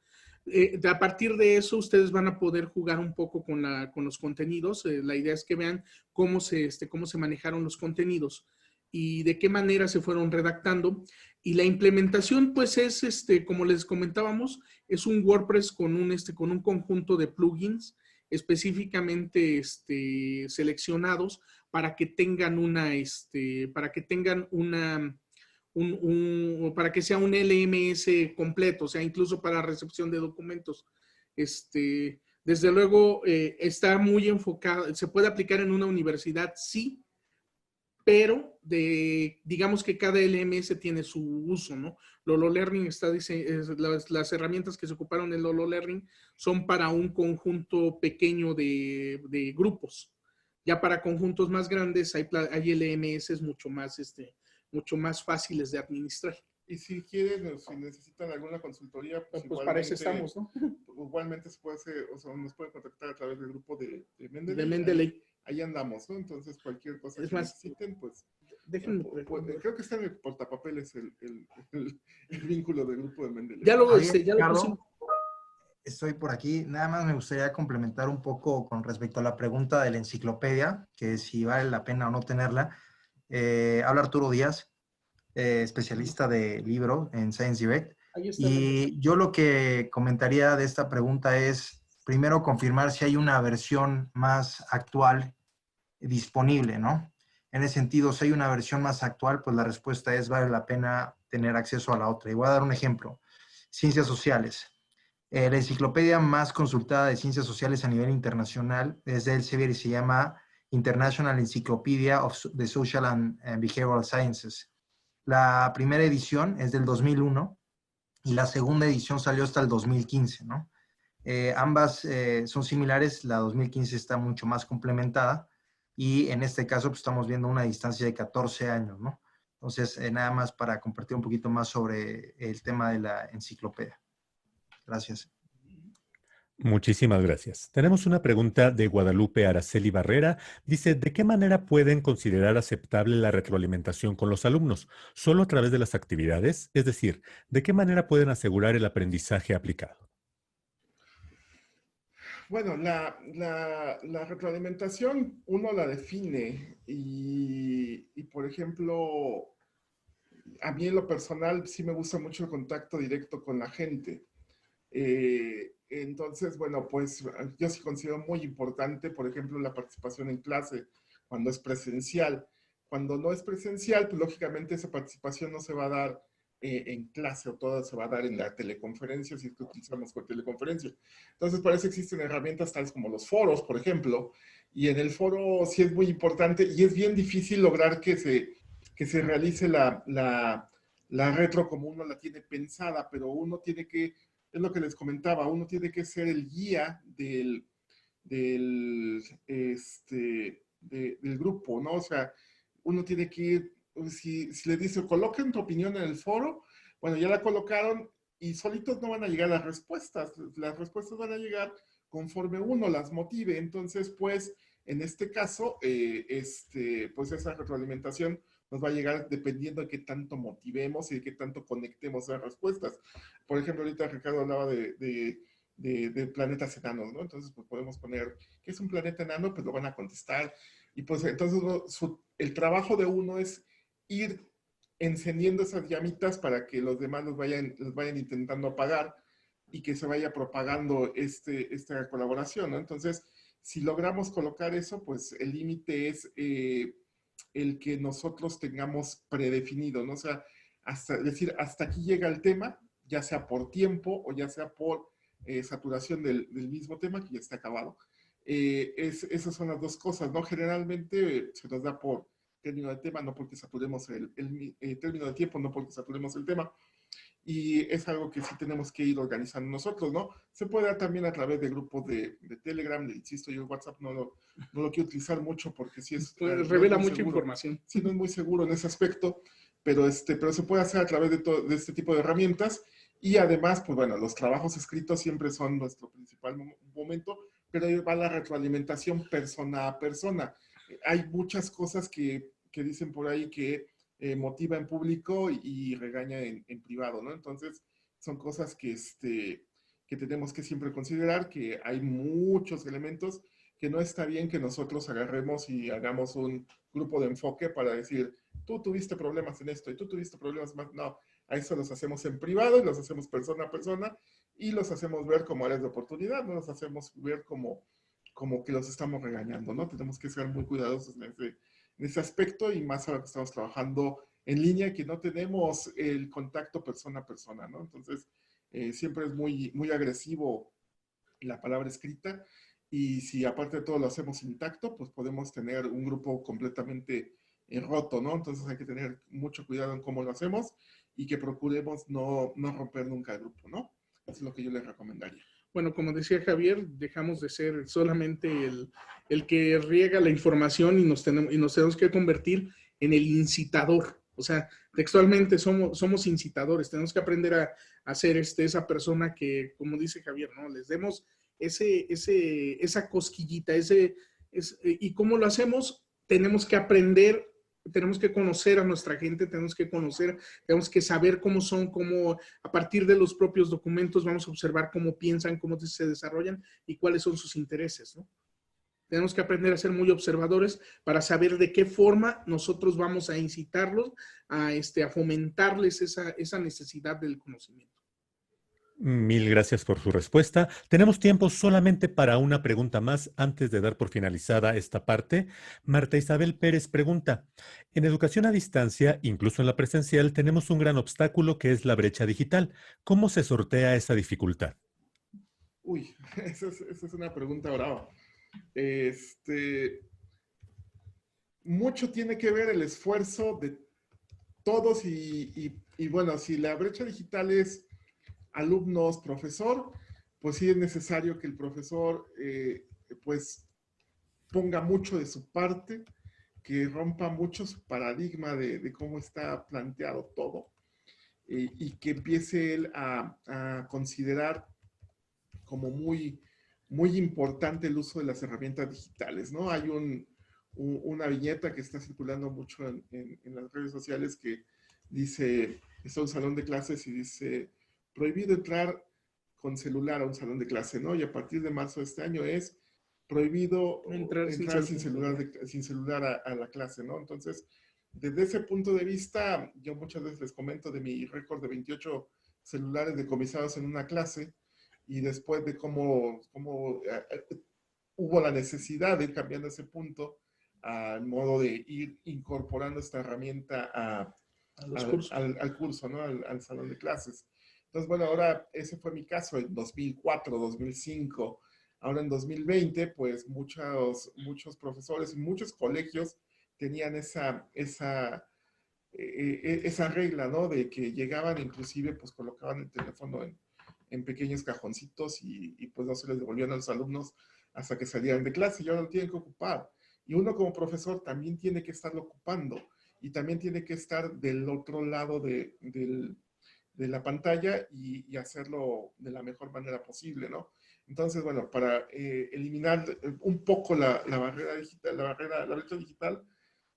A partir de eso, ustedes van a poder jugar un poco con los contenidos. La idea es que vean cómo se manejaron los contenidos y de qué manera se fueron redactando. Y la implementación, pues es, como les comentábamos, es un WordPress con un conjunto de plugins específicamente seleccionados para que tengan para que sea un LMS completo, o sea, incluso para recepción de documentos. Desde luego, está muy enfocado, se puede aplicar en una universidad, sí, pero digamos que cada LMS tiene su uso, ¿no? Lolo Learning las herramientas que se ocuparon en Lolo Learning son para un conjunto pequeño de grupos. Ya para conjuntos más grandes hay LMS mucho más fáciles de administrar. Y si quieren o si necesitan alguna consultoría, pues para eso estamos, ¿no? Igualmente se puede hacer, o sea, nos pueden contactar a través del grupo de Mendeley. De Mendeley. Ahí andamos, ¿no? Entonces, cualquier cosa que necesiten, pues... Déjenme. Creo que está en el portapapeles el vínculo del grupo de Mendeley. Ya lo pusimos. Estoy por aquí. Nada más me gustaría complementar un poco con respecto a la pregunta de la enciclopedia, que si vale la pena o no tenerla. Habla Arturo Díaz, especialista de libro en Science Direct. Y yo lo que comentaría de esta pregunta es, primero, confirmar si hay una versión más actual disponible, ¿no? En ese sentido, si hay una versión más actual, pues la respuesta es, vale la pena tener acceso a la otra. Y voy a dar un ejemplo. Ciencias sociales. La enciclopedia más consultada de ciencias sociales a nivel internacional es de Elsevier y se llama International Encyclopedia of the Social and Behavioral Sciences. La primera edición es del 2001 y la segunda edición salió hasta el 2015, ¿no? Ambas son similares, la 2015 está mucho más complementada y en este caso pues, estamos viendo una distancia de 14 años, ¿no? Entonces, nada más para compartir un poquito más sobre el tema de la enciclopedia. Gracias. Muchísimas gracias. Tenemos una pregunta de Guadalupe Araceli Barrera. Dice, ¿de qué manera pueden considerar aceptable la retroalimentación con los alumnos? ¿Solo a través de las actividades? Es decir, ¿de qué manera pueden asegurar el aprendizaje aplicado? Bueno, la retroalimentación uno la define y, por ejemplo, a mí en lo personal sí me gusta mucho el contacto directo con la gente. Entonces, bueno, pues yo sí considero muy importante, por ejemplo, la participación en clase cuando es presencial. Cuando no es presencial, pues lógicamente esa participación no se va a dar en clase o toda se va a dar en la teleconferencia, si es que utilizamos con teleconferencia. Entonces, para eso existen herramientas tales como los foros, por ejemplo, y en el foro sí es muy importante y es bien difícil lograr que se realice la retro como uno la tiene pensada, pero uno tiene que, es lo que les comentaba, uno tiene que ser el guía del grupo, ¿no? O sea, uno tiene que ir, si le dice, coloquen tu opinión en el foro, bueno, ya la colocaron y solitos no van a llegar las respuestas van a llegar conforme uno las motive. Entonces, pues, en este caso, pues esa retroalimentación nos va a llegar dependiendo de qué tanto motivemos y de qué tanto conectemos las respuestas. Por ejemplo, ahorita Ricardo hablaba de planetas enanos, ¿no? Entonces, pues podemos poner, ¿qué es un planeta enano? Pues lo van a contestar. Y pues entonces el trabajo de uno es ir encendiendo esas llamitas para que los demás los vayan intentando apagar y que se vaya propagando esta colaboración, ¿no? Entonces, si logramos colocar eso, pues el límite es el que nosotros tengamos predefinido, ¿no? O sea, hasta aquí llega el tema, ya sea por tiempo o ya sea por saturación del mismo tema, que ya está acabado. Esas son las dos cosas, ¿no? Generalmente se nos da por término de tema, no porque saturemos el término de tiempo, no porque saturemos el tema. y es algo que sí tenemos que ir organizando nosotros, ¿no? Se puede dar también a través de grupos de Telegram, insisto, yo WhatsApp no lo quiero utilizar mucho porque sí es, Pues no es revela muy mucha seguro. información. Sí, no es muy seguro en ese aspecto, pero se puede hacer a través de este tipo de herramientas, y además, pues bueno, los trabajos escritos siempre son nuestro principal momento, pero ahí va la retroalimentación persona a persona. Hay muchas cosas que dicen por ahí que motiva en público y regaña en privado, ¿no? Entonces, son cosas que tenemos que siempre considerar, que hay muchos elementos que no está bien que nosotros agarremos y hagamos un grupo de enfoque para decir, tú tuviste problemas en esto y tú tuviste problemas más. No, a eso los hacemos en privado y los hacemos persona a persona y los hacemos ver como áreas de oportunidad, no los hacemos ver como que los estamos regañando, ¿no? Tenemos que ser muy cuidadosos en ese aspecto, y más ahora que estamos trabajando en línea, que no tenemos el contacto persona a persona, ¿no? Entonces, siempre es muy, muy agresivo la palabra escrita, y si aparte de todo lo hacemos intacto, pues podemos tener un grupo completamente roto, ¿no? Entonces hay que tener mucho cuidado en cómo lo hacemos y que procuremos no romper nunca el grupo, ¿no? Eso es lo que yo les recomendaría. Bueno, como decía Javier, dejamos de ser solamente el que riega la información y nos tenemos que convertir en el incitador. O sea, textualmente somos incitadores. Tenemos que aprender a ser esa persona que, como dice Javier, ¿no? Les demos esa cosquillita, ¿y cómo lo hacemos? Tenemos que aprender, tenemos que conocer a nuestra gente, tenemos que saber cómo son, cómo a partir de los propios documentos vamos a observar cómo piensan, cómo se desarrollan y cuáles son sus intereses, ¿no? Tenemos que aprender a ser muy observadores para saber de qué forma nosotros vamos a incitarlos a fomentarles esa necesidad del conocimiento. Mil gracias por su respuesta. Tenemos tiempo solamente para una pregunta más antes de dar por finalizada esta parte. Marta Isabel Pérez pregunta, en educación a distancia, incluso en la presencial, tenemos un gran obstáculo que es la brecha digital. ¿Cómo se sortea esa dificultad? Uy, esa es una pregunta brava. Mucho tiene que ver el esfuerzo de todos, y bueno, si la brecha digital es alumnos, profesor, pues sí es necesario que el profesor pues ponga mucho de su parte, que rompa mucho su paradigma de cómo está planteado todo, y que empiece él a considerar como muy, muy importante el uso de las herramientas digitales, ¿no? Hay una viñeta que está circulando mucho en las redes sociales que dice, está un salón de clases y dice, prohibido entrar con celular a un salón de clase, ¿no? Y a partir de marzo de este año es prohibido entrar sin celular a la clase, ¿no? Entonces, desde ese punto de vista, yo muchas veces les comento de mi récord de 28 celulares decomisados en una clase, y después de cómo hubo la necesidad de ir cambiando ese punto al modo de ir incorporando esta herramienta al curso, ¿no? Al salón de clases. Entonces, bueno, ahora ese fue mi caso en 2004, 2005. Ahora en 2020, pues muchos profesores y muchos colegios tenían esa regla, ¿no? De que llegaban, inclusive, pues colocaban el teléfono en pequeños cajoncitos y pues no se les devolvían a los alumnos hasta que salieran de clase, y ahora lo tienen que ocupar. Y uno como profesor también tiene que estarlo ocupando, y también tiene que estar del otro lado de la pantalla y hacerlo de la mejor manera posible, ¿no? Entonces, bueno, para eliminar un poco la barrera digital, la brecha digital,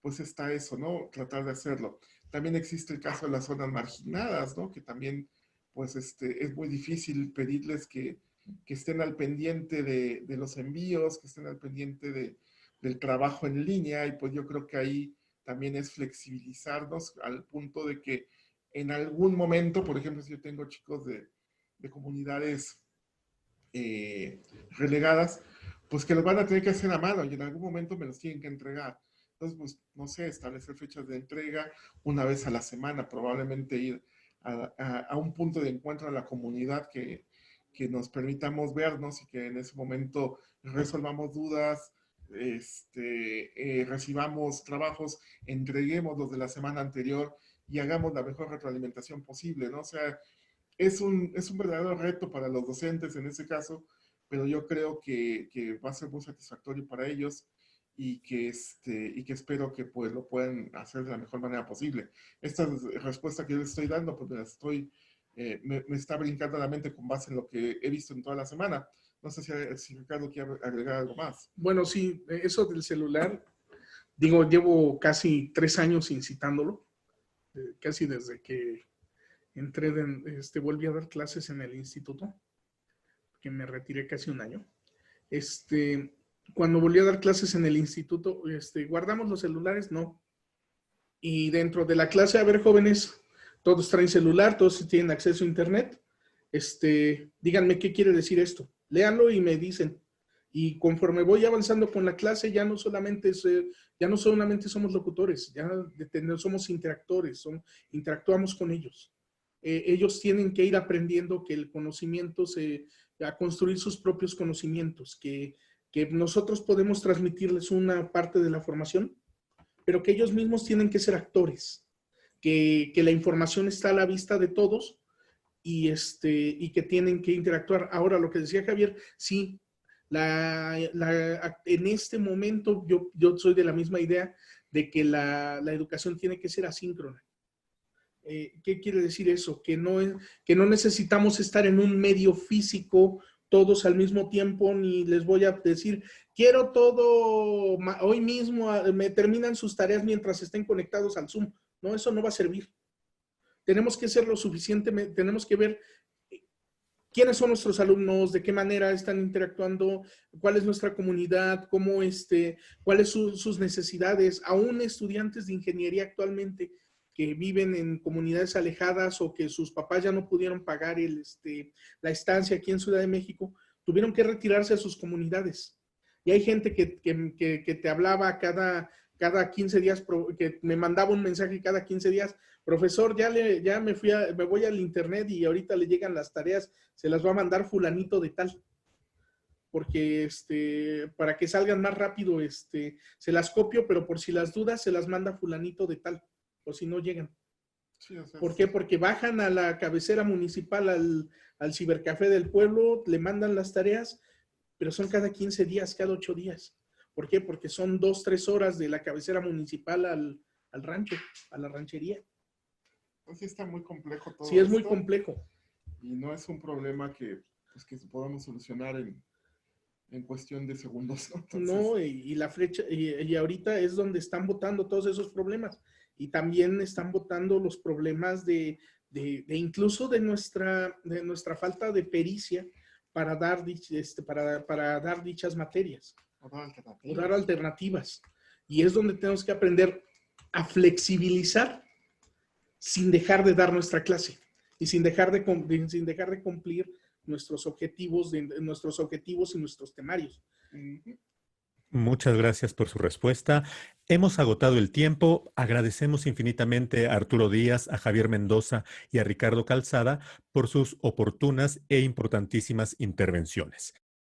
pues está eso, ¿no? Tratar de hacerlo. También existe el caso de las zonas marginadas, ¿no? Que también, pues, es muy difícil pedirles que estén al pendiente de los envíos, que estén al pendiente del trabajo en línea, y pues yo creo que ahí también es flexibilizarnos al punto de que en algún momento, por ejemplo, si yo tengo chicos de comunidades relegadas, pues que los van a tener que hacer a mano, y en algún momento me los tienen que entregar. Entonces, pues, no sé, establecer fechas de entrega una vez a la semana, probablemente ir a un punto de encuentro a la comunidad que nos permitamos vernos, y que en ese momento resolvamos dudas, recibamos trabajos, entreguemos los de la semana anterior, y hagamos la mejor retroalimentación posible, ¿no? O sea, es un verdadero reto para los docentes en ese caso, pero yo creo que va a ser muy satisfactorio para ellos y que espero que pues lo puedan hacer de la mejor manera posible. Esta respuesta que yo les estoy dando, pues me está brincando a la mente con base en lo que he visto en toda la semana. No sé si Ricardo quiere agregar algo más. Bueno, sí, eso del celular, digo, llevo casi 3 años incitándolo, casi desde que entré, volví a dar clases en el instituto, que me retiré casi un año. Cuando volví a dar clases en el instituto, ¿guardamos los celulares? No. Y dentro de la clase, a ver, jóvenes, todos traen celular, todos tienen acceso a internet. Díganme qué quiere decir esto. Léanlo y me dicen. Y conforme voy avanzando con la clase, ya no solamente somos locutores, ya somos interactores, interactuamos con ellos. Ellos tienen que ir aprendiendo que el conocimiento a construir sus propios conocimientos, que nosotros podemos transmitirles una parte de la formación, pero que ellos mismos tienen que ser actores, que la información está a la vista de todos y que tienen que interactuar. Ahora, lo que decía Javier, sí, en este momento yo soy de la misma idea de que la educación tiene que ser asíncrona. ¿Qué quiere decir eso? Que no necesitamos estar en un medio físico todos al mismo tiempo, ni les voy a decir, quiero todo hoy mismo, me terminan sus tareas mientras estén conectados al Zoom. No, eso no va a servir. Tenemos que ser lo suficientemente, tenemos que ver quiénes son nuestros alumnos, de qué manera están interactuando, cuál es nuestra comunidad, cuáles son sus necesidades. Aún estudiantes de ingeniería actualmente que viven en comunidades alejadas o que sus papás ya no pudieron pagar la estancia aquí en Ciudad de México, tuvieron que retirarse a sus comunidades. Y hay gente que te hablaba cada 15 días, que me mandaba un mensaje cada 15 días, profesor, ya me voy al internet y ahorita le llegan las tareas, se las va a mandar fulanito de tal. Porque para que salgan más rápido, se las copio, pero por si las dudas, se las manda fulanito de tal, o si no llegan. Sí, o sea, ¿Por qué? Porque bajan a la cabecera municipal, al cibercafé del pueblo, le mandan las tareas, pero son cada 15 días, cada 8 días. ¿Por qué? Porque son 2, 3 horas de la cabecera municipal al rancho, a la ranchería. Pues sí está muy complejo todo Sí, es muy esto, complejo. y no es un problema que podamos solucionar en cuestión de segundos, ¿no? Entonces, No, y la flecha, y ahorita es donde están votando todos esos problemas. Y también están votando los problemas de incluso de nuestra falta de pericia para dar, para dar dichas materias. o dar O dar alternativas. Y es donde tenemos que aprender a flexibilizar sin dejar de dar nuestra clase y sin dejar de cumplir nuestros objetivos y nuestros temarios. Muchas gracias por su respuesta. Hemos agotado el tiempo. Agradecemos infinitamente a Arturo Díaz, a Javier Mendoza y a Ricardo Calzada por sus oportunas e importantísimas intervenciones.